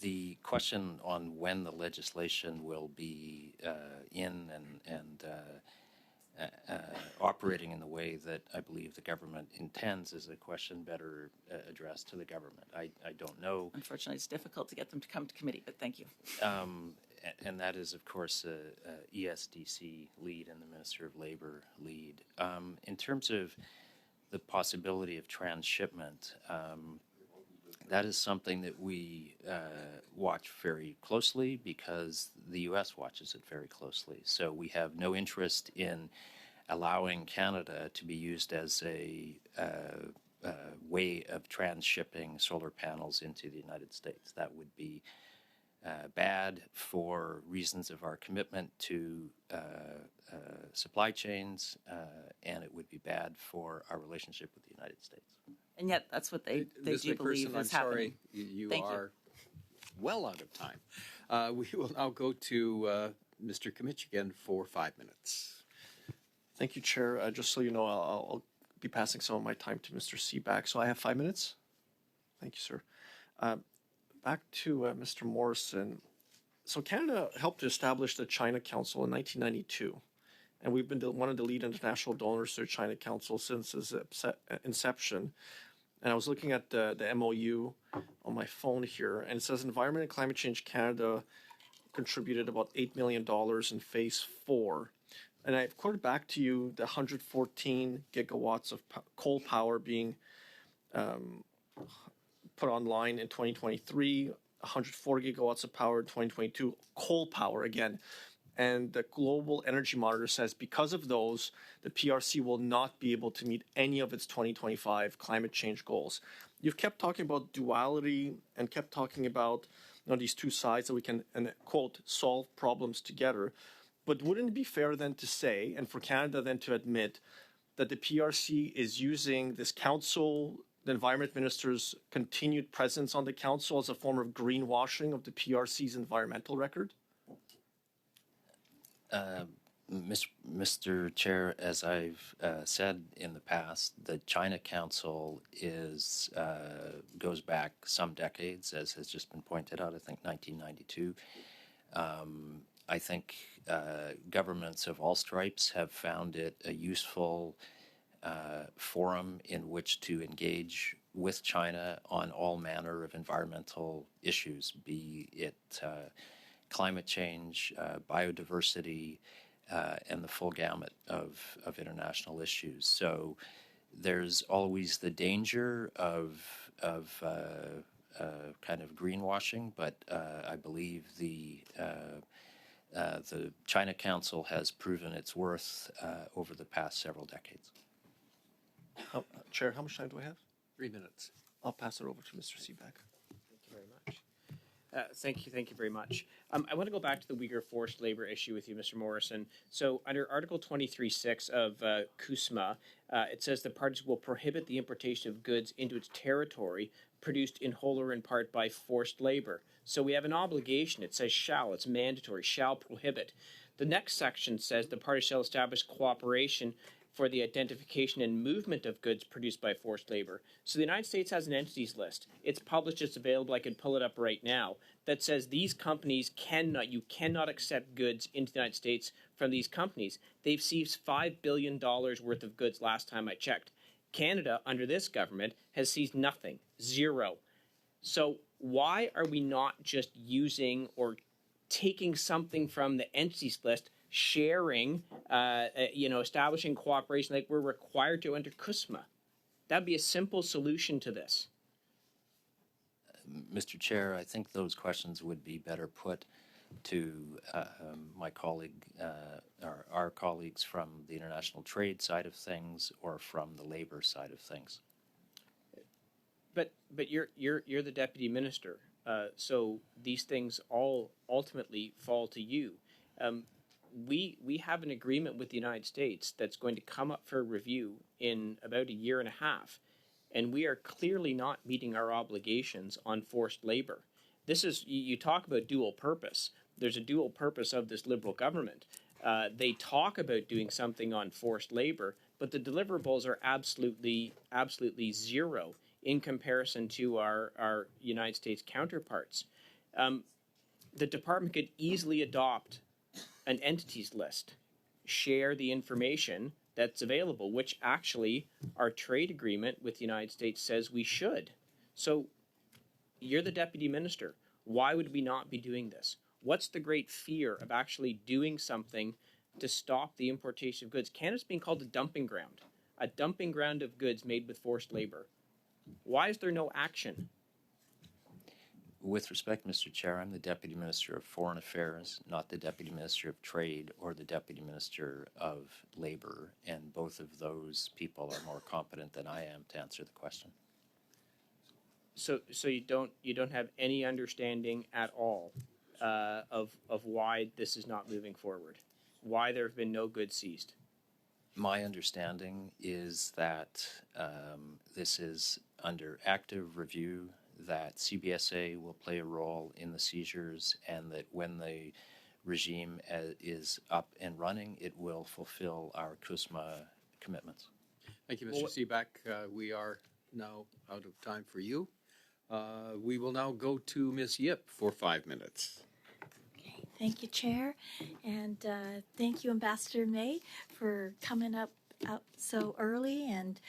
Speaker 2: The question on when the legislation will be in and operating in the way that I believe the government intends is a question better addressed to the government. I don't know.
Speaker 8: Unfortunately, it's difficult to get them to come to committee, but thank you.
Speaker 2: And that is, of course, a ESDC lead and the Minister of Labor lead. In terms of the possibility of transshipment, that is something that we watch very closely because the U.S. watches it very closely. So we have no interest in allowing Canada to be used as a way of transshipping solar panels into the United States. That would be bad for reasons of our commitment to supply chains, and it would be bad for our relationship with the United States.
Speaker 8: And yet that's what they do believe is happening.
Speaker 1: You
Speaker 8: Thank
Speaker 1: are well out of time. We will now go to Mr. Kimmich again for 5 minutes.
Speaker 5: Thank you, Chair. Just so you know, I'll be passing some of my time to Mr. Seaback. So I have 5 minutes. Thank you, sir. Back to Mr. Morrison. So Canada helped to establish the China Council in 1992. And we've been one of the lead international donors to the China Council since its inception. And I was looking at the MOU on my phone here, and it says Environment and Climate Change Canada contributed about $8 million in Phase 4. And I've quoted back to you the 114 gigawatts of coal power being put online in 2023, 104 gigawatts of power in 2022, coal power again. And the Global Energy Monitor says because of those, the PRC will not be able to meet any of its 2025 climate change goals. You've kept talking about duality and kept talking about these two sides that we can, and quote, solve problems together. But wouldn't it be fair then to say, and for Canada then to admit, that the PRC is using this council, the environment minister's continued presence on the council as a form of greenwashing of the PRC's environmental record?
Speaker 2: Mr. Chair, as I've said in the past, the China Council goes back some decades, as has just been pointed out, I think 1992. I think governments of all stripes have found it a useful forum in which to engage with China on all manner of environmental issues, be it climate change, biodiversity, and the full gamut of international issues. So there's always the danger of kind of greenwashing, but I believe the China Council has proven its worth over the past several decades.
Speaker 5: Chair, how much time do I have?
Speaker 1: 3 minutes.
Speaker 5: I'll pass it over to Mr. Seaback.
Speaker 9: Thank you very much. Thank you very much. I want to go back to the Uyghur forced labor issue with you, Mr. Morrison. So under Article 23.6 of CUSMA, it says the parties will prohibit the importation of goods into its territory produced in whole or in part by forced labor. So we have an obligation. It says shall. It's mandatory. Shall prohibit. The next section says the parties shall establish cooperation for the identification and movement of goods produced by forced labor. So the United States has an entities list. It's published, it's available, I can pull it up right now, that says these companies you cannot accept goods into the United States from these companies. They've seized $5 billion worth of goods last time I checked. Canada, under this government, has seized nothing, zero. So why are we not just using or taking something from the entities list, sharing, establishing cooperation like we're required to under CUSMA? That'd be a simple solution to this.
Speaker 2: Mr. Chair, I think those questions would be better put to my colleague, or our colleagues from the international trade side of things or from the labor side of things.
Speaker 9: But you're the deputy minister, so these things all ultimately fall to you. We have an agreement with the United States that's going to come up for review in about a year and a half, and we are clearly not meeting our obligations on forced labor. This is, you talk about dual purpose. There's a dual purpose of this Liberal government. They talk about doing something on forced labor, but the deliverables are absolutely zero in comparison to our United States counterparts. The department could easily adopt an entities list, share the information that's available, which actually our trade agreement with the United States says we should. So you're the deputy minister. Why would we not be doing this? What's the great fear of actually doing something to stop the importation of goods? Canada's being called a dumping ground of goods made with forced labor. Why is there no action?
Speaker 2: With respect, Mr. Chair, I'm the Deputy Minister of Foreign Affairs, not the Deputy Minister of Trade or the Deputy Minister of Labor, and both of those people are more competent than I am to answer the question.
Speaker 9: So you don't have any understanding at all of why this is not moving forward, why there have been no goods seized?
Speaker 2: My understanding is that this is under active review, that CBSA will play a role in the seizures, and that when the regime is up and running, it will fulfill our CUSMA commitments.
Speaker 1: Thank you, Mr. Seaback. We are now out of time for you. We will now go to Ms. Yip for 5 minutes.
Speaker 10: Okay, thank you, Chair, and thank you, Ambassador May, for coming up so early, and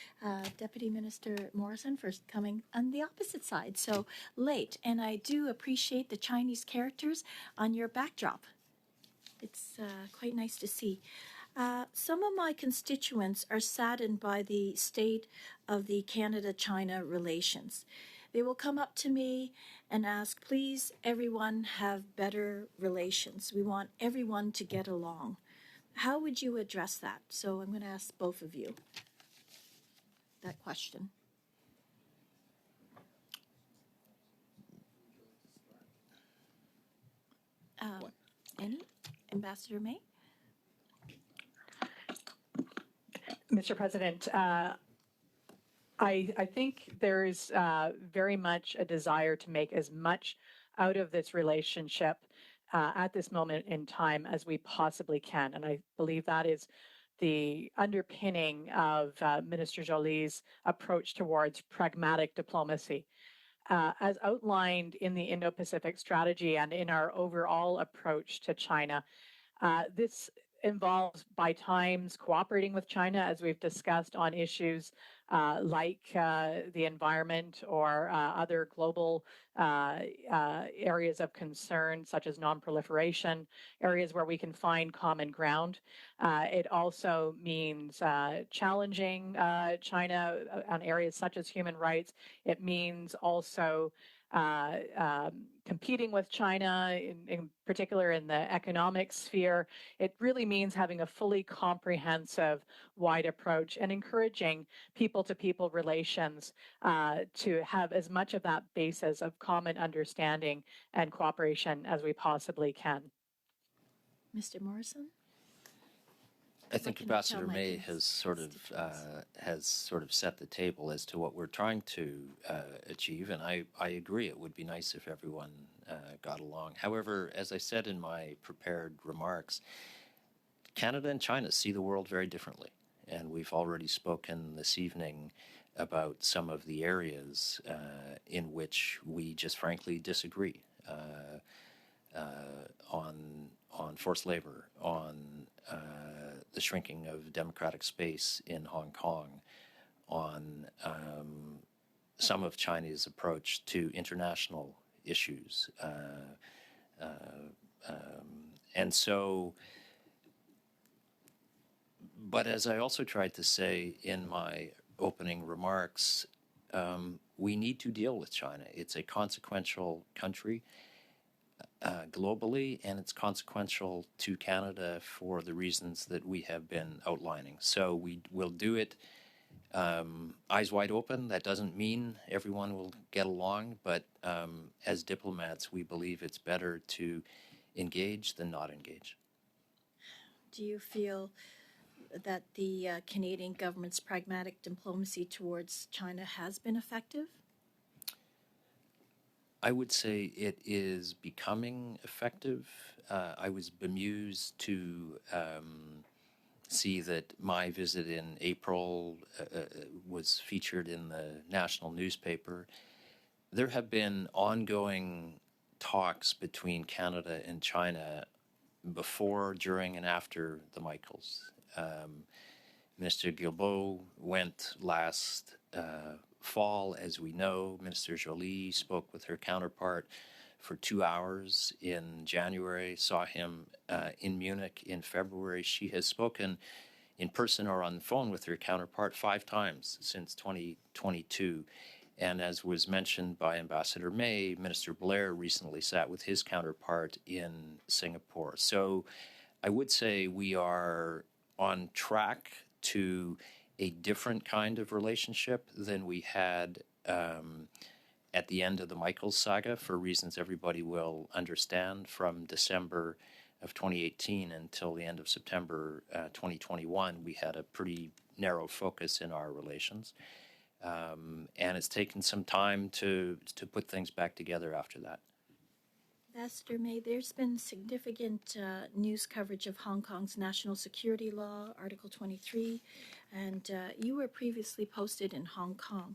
Speaker 10: Deputy Minister Morrison for coming on the opposite side so late. And I do appreciate the Chinese characters on your backdrop. It's quite nice to see. Some of my constituents are saddened by the state of the Canada-China relations. They will come up to me and ask, please, everyone have better relations. We want everyone to get along. How would you address that? So I'm going to ask both of you that question. Any? Ambassador May?
Speaker 4: Mr. President, I think there is very much a desire to make as much out of this relationship at this moment in time as we possibly can. And I believe that is the underpinning of Minister Jolie's approach towards pragmatic diplomacy. As outlined in the Indo-Pacific strategy and in our overall approach to China, this involves by times cooperating with China, as we've discussed, on issues like the environment or other global areas of concern, such as non-proliferation, areas where we can find common ground. It also means challenging China on areas such as human rights. It means also competing with China, in particular in the economic sphere. It really means having a fully comprehensive, wide approach and encouraging people-to-people relations to have as much of that basis of common understanding and cooperation as we possibly can.
Speaker 10: Mr. Morrison?
Speaker 2: I think
Speaker 10: can I tell
Speaker 2: Ambassador
Speaker 10: my
Speaker 2: May has sort of set the table as to what we're trying to achieve, and I agree. It would be nice if everyone got along. However, as I said in my prepared remarks, Canada and China see the world very differently, and we've already spoken this evening about some of the areas in which we just frankly disagree on forced labor, on the shrinking of democratic space in Hong Kong, on some of China's approach to international issues. And so, but as I also tried to say in my opening remarks, we need to deal with China. It's a consequential country globally, and it's consequential to Canada for the reasons that we have been outlining. So we will do it eyes wide open. That doesn't mean everyone will get along, but as diplomats, we believe it's better to engage than not engage.
Speaker 10: Do you feel that the Canadian government's pragmatic diplomacy towards China has been effective?
Speaker 2: I would say it is becoming effective. I was bemused to see that my visit in April was featured in the national newspaper. There have been ongoing talks between Canada and China before, during, and after the Michaels. Minister Guilbeault went last fall, as we know. Minister Joly spoke with her counterpart for 2 hours in January, saw him in Munich in February. She has spoken in person or on the phone with her counterpart 5 times since 2022. And as was mentioned by Ambassador May, Minister Blair recently sat with his counterpart in Singapore. So I would say we are on track to a different kind of relationship than we had at the end of the Michaels saga, for reasons everybody will understand. From December of 2018 until the end of September 2021, we had a pretty narrow focus in our relations. And it's taken some time to put things back together after that.
Speaker 10: Ambassador May, there's been significant news coverage of Hong Kong's national security law, Article 23, and you were previously posted in Hong Kong.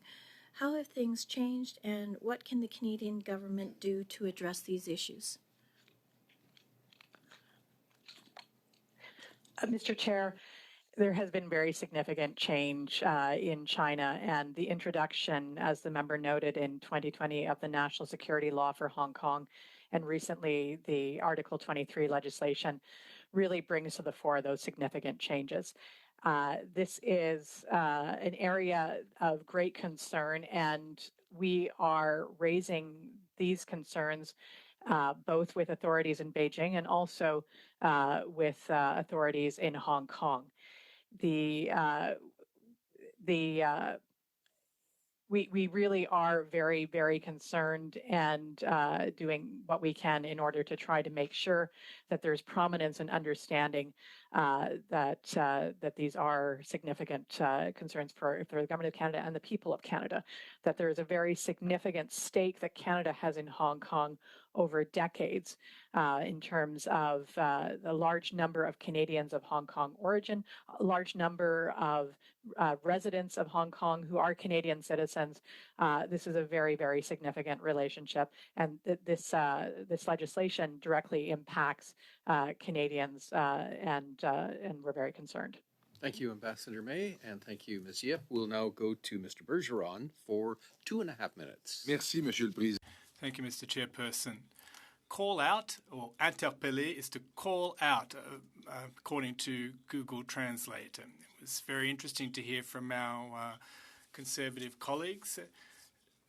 Speaker 10: How have things changed, and what can the Canadian government do to address these issues?
Speaker 4: Mr. Chair, there has been very significant change in China, and the introduction, as the member noted, in 2020 of the national security law for Hong Kong, and recently the Article 23 legislation, really brings to the fore those significant changes. This is an area of great concern, and we are raising these concerns both with authorities in Beijing and also with authorities in Hong Kong. We really are very, very concerned and doing what we can in order to try to make sure that there's prominence and understanding that these are significant concerns for the government of Canada and the people of Canada, that there is a very significant stake that Canada has in Hong Kong over decades in terms of the large number of Canadians of Hong Kong origin, a large number of residents of Hong Kong who are Canadian citizens. This is a very, very significant relationship, and this legislation directly impacts Canadians, and we're very concerned.
Speaker 1: Thank you, Ambassador May, and thank you, Ms. Yip. We'll now go to Mr. Bergeron for 2.5 minutes.
Speaker 7: Merci, Monsieur le Président.
Speaker 3: Thank you, Mr. Chairperson. Call out, or interpeller, is to call out, according to Google Translate. And it was very interesting to hear from our Conservative colleagues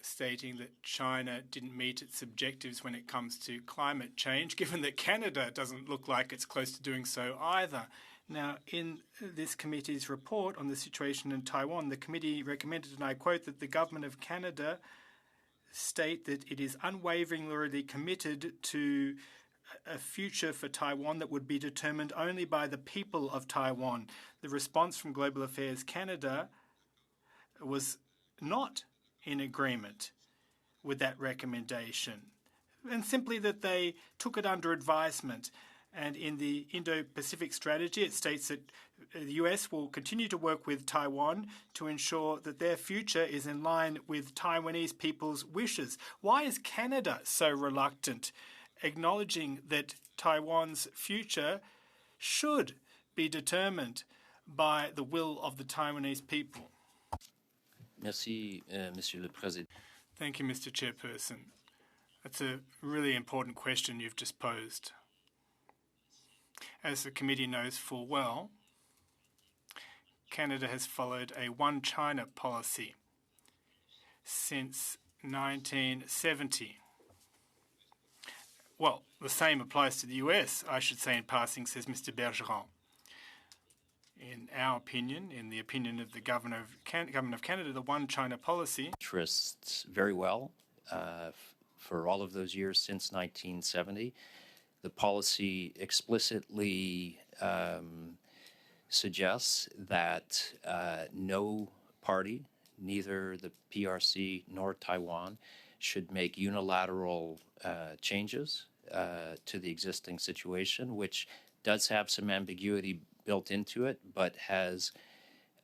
Speaker 3: stating that China didn't meet its objectives when it comes to climate change, given that Canada doesn't look like it's close to doing so either. Now, in this committee's report on the situation in Taiwan, the committee recommended, and I quote, that the government of Canada state that it is unwaveringly committed to a future for Taiwan that would be determined only by the people of Taiwan. The response from Global Affairs Canada was not in agreement with that recommendation, and simply that they took it under advisement. And in the Indo-Pacific strategy, it states that the US will continue to work with Taiwan to ensure that their future is in line with Taiwanese people's wishes. Why is Canada so reluctant, acknowledging that Taiwan's future should be determined by the will of the Taiwanese people?
Speaker 2: Merci, Monsieur le Président.
Speaker 3: Thank you, Mr. Chairperson. That's a really important question you've just posed. As the committee knows full well, Canada has followed a one China policy since 1970. Well, the same applies to the US, I should say in passing, says Mr. Bergeron. In our opinion, in the opinion of the Government of Canada, the one China policy
Speaker 2: Interests very well for all of those years since 1970. The policy explicitly suggests that no party, neither the PRC nor Taiwan, should make unilateral changes to the existing situation, which does have some ambiguity built into it, but has,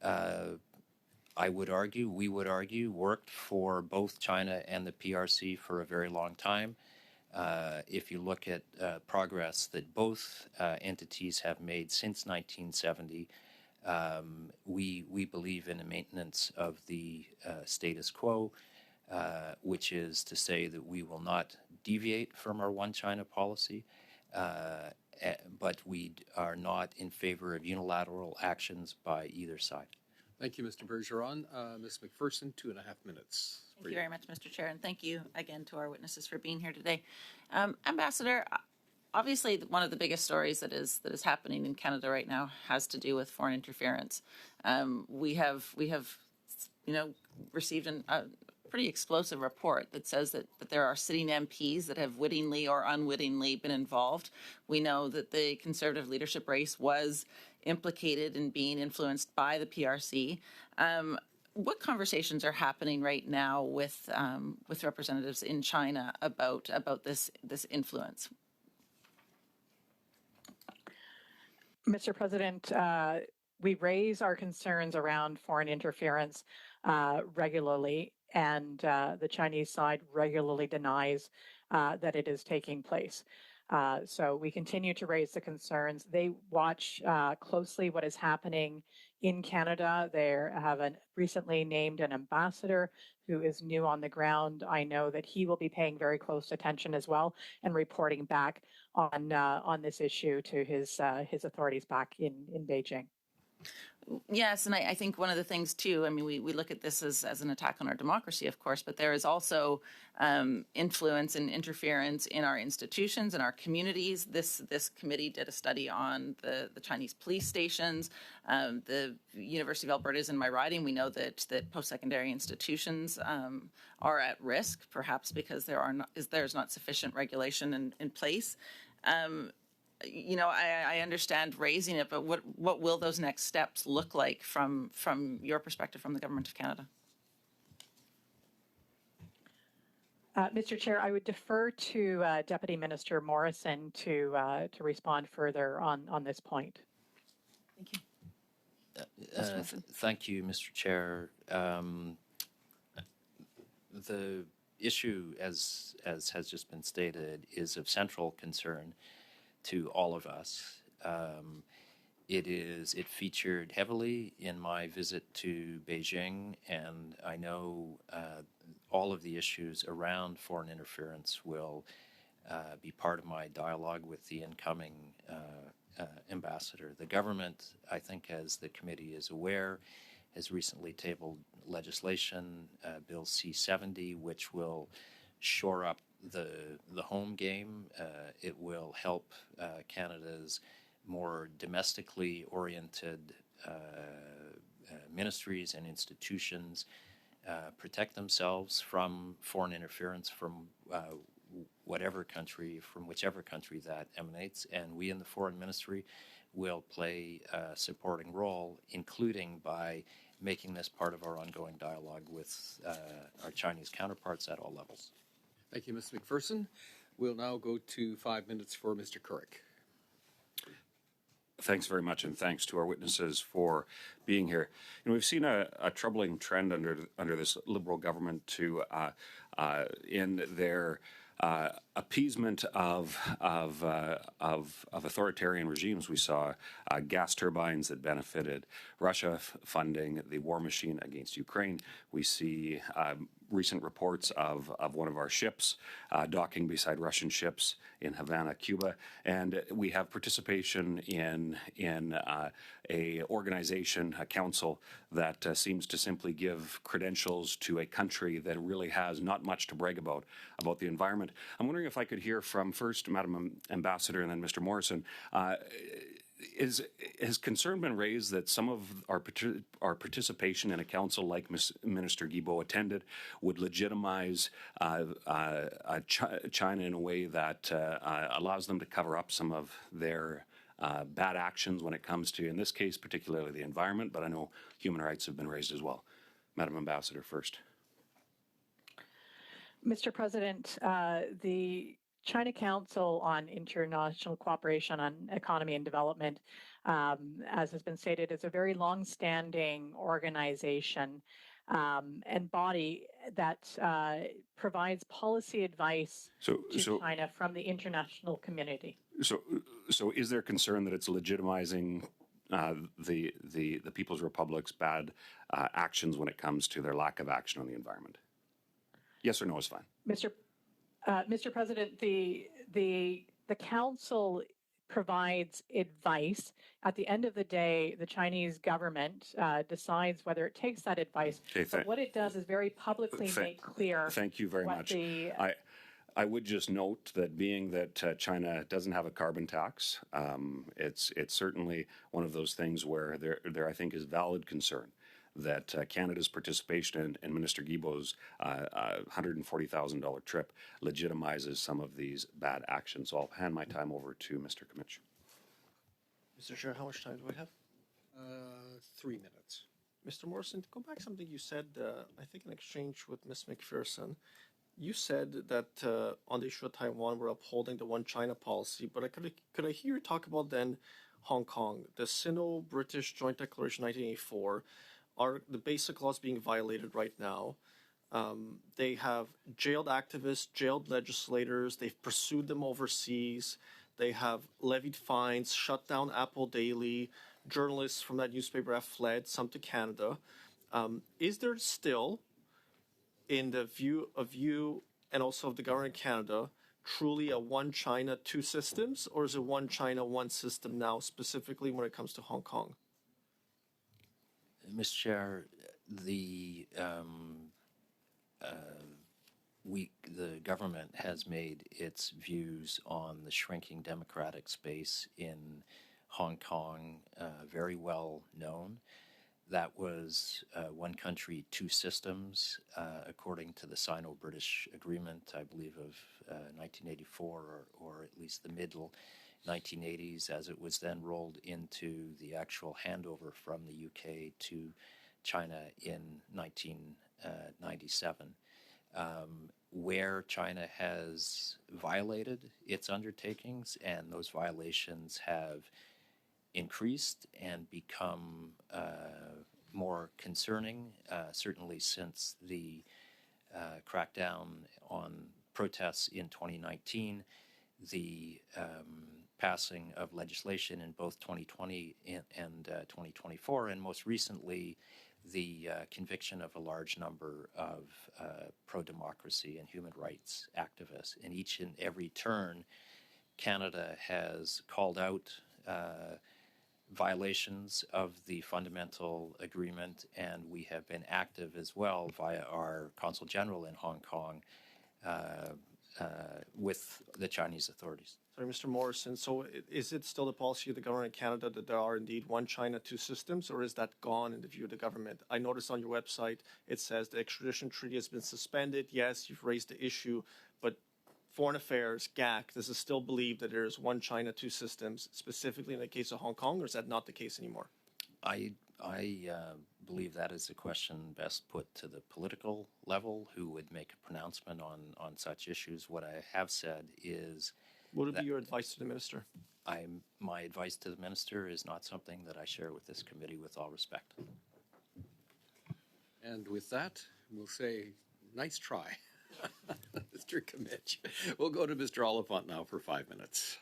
Speaker 2: I would argue, we would argue, worked for both China and the PRC for a very long time. If you look at progress that both entities have made since 1970, we believe in a maintenance of the status quo, which is to say that we will not deviate from our one China policy, but we are not in favor of unilateral actions by either side.
Speaker 1: Thank you, Mr. Bergeron. Ms. McPherson, 2.5 minutes.
Speaker 8: Thank you very much, Mr. Chair, and thank you again to our witnesses for being here today. Ambassador, obviously one of the biggest stories that is happening in Canada right now has to do with foreign interference. We have received a pretty explosive report that says that there are sitting MPs that have wittingly or unwittingly been involved. We know that the Conservative leadership race was implicated in being influenced by the PRC. What conversations are happening right now with representatives in China about this influence?
Speaker 4: Mr. President, we raise our concerns around foreign interference regularly, and the Chinese side regularly denies that it is taking place. So we continue to raise the concerns. They watch closely what is happening in Canada. They have recently named an ambassador who is new on the ground. I know that he will be paying very close attention as well and reporting back on this issue to his authorities back in Beijing.
Speaker 8: Yes, and I think one of the things too, I mean, we look at this as an attack on our democracy, of course, but there is also influence and interference in our institutions and our communities. This committee did a study on the Chinese police stations. The University of Alberta is in my riding. We know that post-secondary institutions are at risk, perhaps because there's not sufficient regulation in place. I understand raising it, but what will those next steps look like from your perspective, from the Government of Canada?
Speaker 4: Mr. Chair, I would defer to Deputy Minister Morrison to respond further on this point.
Speaker 8: Thank you.
Speaker 2: Thank you, Mr. Chair. The issue, as has just been stated, is of central concern to all of us. It featured heavily in my visit to Beijing, and I know all of the issues around foreign interference will be part of my dialogue with the incoming ambassador. The government, I think, as the committee is aware, has recently tabled legislation, Bill C-70, which will shore up the home game. It will help Canada's more domestically oriented ministries and institutions protect themselves from foreign interference from whichever country that emanates. And we in the Foreign Ministry will play a supporting role, including by making this part of our ongoing dialogue with our Chinese counterparts at all levels.
Speaker 1: Thank you, Ms. McPherson. We'll now go to 5 minutes for Mr. Couric.
Speaker 11: Thanks very much, and thanks to our witnesses for being here. You know, we've seen a troubling trend under this Liberal government to in their appeasement of authoritarian regimes. We saw gas turbines that benefited Russia funding the war machine against Ukraine. We see recent reports of one of our ships docking beside Russian ships in Havana, Cuba, and we have participation in a organization, a council that seems to simply give credentials to a country that really has not much to brag about the environment. I'm wondering if I could hear from first Madam Ambassador and then Mr. Morrison. Has concern been raised that some of our participation in a council like Minister Guilbeault attended would legitimize China in a way that allows them to cover up some of their bad actions when it comes to, in this case, particularly the environment, but I know human rights have been raised as well. Madam Ambassador, first.
Speaker 4: Mr. President, the China Council on International Cooperation on Economy and Development, as has been stated, is a very long-standing organization and body that provides policy advice to China from the international community.
Speaker 11: So is there concern that it's legitimizing the People's Republic's bad actions when it comes to their lack of action on the environment? Yes or no is fine.
Speaker 4: Mr. President, the council provides advice. At the end of the day, the Chinese government decides whether it takes that advice. But what it does is very publicly make clear.
Speaker 11: Thank you very much. I would just note that being that China doesn't have a carbon tax, it's certainly one of those things where there I think is valid concern that Canada's participation in Minister Guilbeault's $140,000 trip legitimizes some of these bad actions. So I'll hand my time over to Mr. Kimmich.
Speaker 5: Mr. Chair, how much time do we have?
Speaker 1: 3 minutes.
Speaker 5: Mr. Morrison, to go back to something you said, I think in exchange with Ms. McPherson, you said that on the issue of Taiwan, we're upholding the one China policy, but could I hear you talk about then Hong Kong, the Sino-British Joint Declaration 1984, are the basic laws being violated right now. They have jailed activists, jailed legislators, they've pursued them overseas, they have levied fines, shut down Apple Daily, journalists from that newspaper have fled, some to Canada. Is there still, in the view of you and also of the government of Canada, truly a one China, two systems, or is it one China, one system now, specifically when it comes to Hong Kong?
Speaker 2: Mr. Chair, the government has made its views on the shrinking democratic space in Hong Kong very well known. That was one country, two systems, according to the Sino-British Agreement, I believe, of 1984, or at least the middle 1980s, as it was then rolled into the actual handover from the UK to China in 1997. where China has violated its undertakings, and those violations have increased and become more concerning, certainly since the crackdown on protests in 2019, the passing of legislation in both 2020 and 2024, and most recently, the conviction of a large number of pro-democracy and human rights activists. In each and every turn, Canada has called out violations of the fundamental agreement, and we have been active as well via our Consul General in Hong Kong with the Chinese authorities.
Speaker 5: Sorry, Mr. Morrison. So is it still the policy of the government of Canada that there are indeed one China, two systems, or is that gone in the view of the government? I noticed on your website it says the extradition treaty has been suspended. Yes, you've raised the issue, but Foreign Affairs, CAC, does it still believe that there is one China, two systems, specifically in the case of Hong Kong, or is that not the case anymore?
Speaker 2: I believe that is a question best put to the political level, who would make a pronouncement on such issues. What I have said is,
Speaker 5: what would be your advice to the minister?
Speaker 2: My advice to the minister is not something that I share with this committee, with all respect.
Speaker 1: And with that, we'll say, nice try, Mr. Kimmich. We'll go to Mr. Oliphant now for 5 minutes.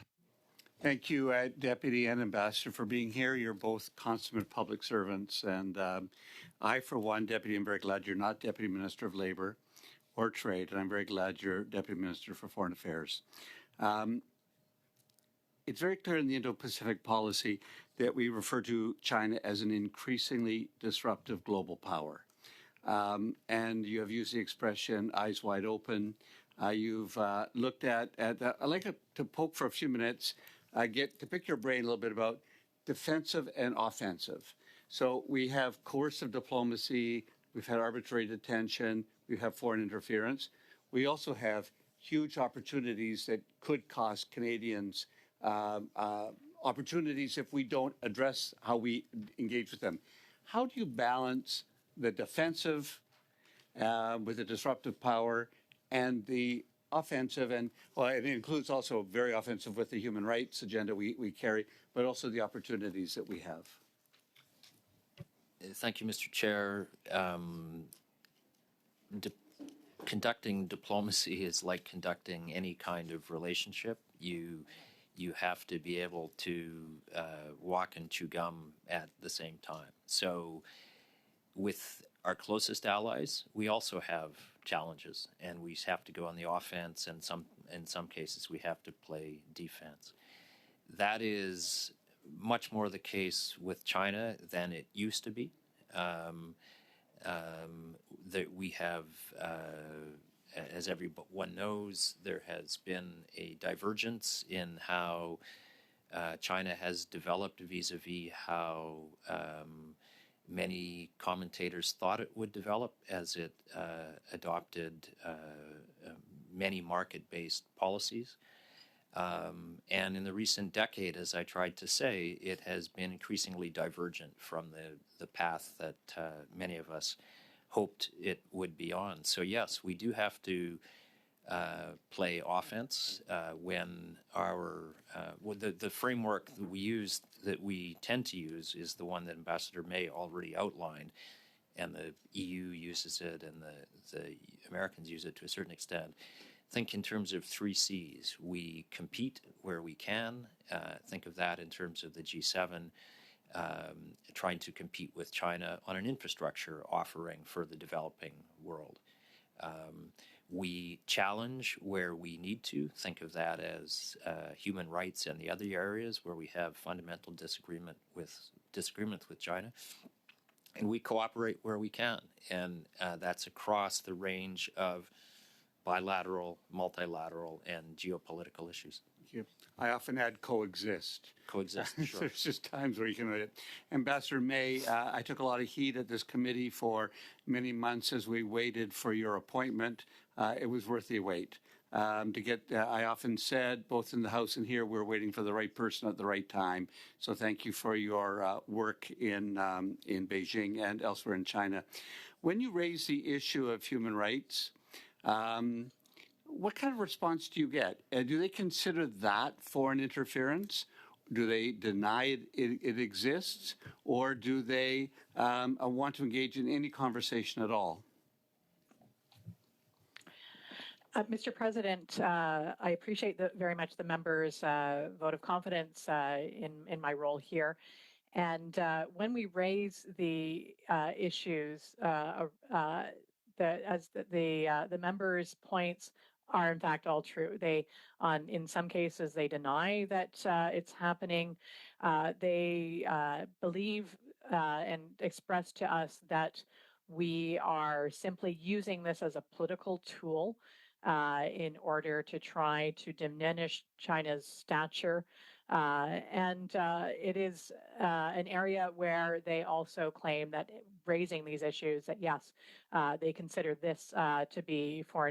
Speaker 12: Thank you, Deputy and Ambassador, for being here. You're both consummate public servants. And I, for one, Deputy, am very glad you're not Deputy Minister of Labour or Trade, and I'm very glad you're Deputy Minister for Foreign Affairs. It's very clear in the Indo-Pacific policy that we refer to China as an increasingly disruptive global power. And you have used the expression eyes wide open. You've looked at I'd like to poke for a few minutes, get to pick your brain a little bit about defensive and offensive. So we have coercive diplomacy, we've had arbitrary detention, we have foreign interference. We also have huge opportunities that could cost Canadians opportunities if we don't address how we engage with them. How do you balance the defensive with the disruptive power and the offensive, and well, it includes also very offensive with the human rights agenda we carry, but also the opportunities that we have?
Speaker 2: Thank you, Mr. Chair. Conducting diplomacy is like conducting any kind of relationship. You have to be able to walk and chew gum at the same time. So with our closest allies, we also have challenges, and we have to go on the offense, and in some cases we have to play defense. That is much more the case with China than it used to be. That we have, as everyone knows, there has been a divergence in how China has developed vis-a-vis how many commentators thought it would develop as it adopted many market-based policies. And in the recent decade, as I tried to say, it has been increasingly divergent from the path that many of us hoped it would be on. So yes, we do have to play offense when the framework that we tend to use is the one that Ambassador May already outlined, and the EU uses it, and the Americans use it to a certain extent. Think in terms of 3 C's. We compete where we can. Think of that in terms of the G7, trying to compete with China on an infrastructure offering for the developing world. We challenge where we need to. Think of that as human rights and the other areas where we have fundamental disagreements with China. And we cooperate where we can. And that's across the range of bilateral, multilateral, and geopolitical issues.
Speaker 12: Thank you. I often add coexist.
Speaker 2: Coexist, sure.
Speaker 12: There's just times where you can. Ambassador May, I took a lot of heat at this committee for many months as we waited for your appointment. It was worth the wait. I often said, both in the House and here, we're waiting for the right person at the right time. So thank you for your work in Beijing and elsewhere in China. When you raise the issue of human rights, What kind of response do you get? Do they consider that foreign interference? Do they deny it exists? Or do they want to engage in any conversation at all?
Speaker 4: Mr. President, I appreciate very much the members' vote of confidence in my role here. And when we raise the issues, the members' points are in fact all true. In some cases, they deny that it's happening. They believe and express to us that we are simply using this as a political tool in order to try to diminish China's stature. It is an area where they also claim that raising these issues, that yes, they consider this to be foreign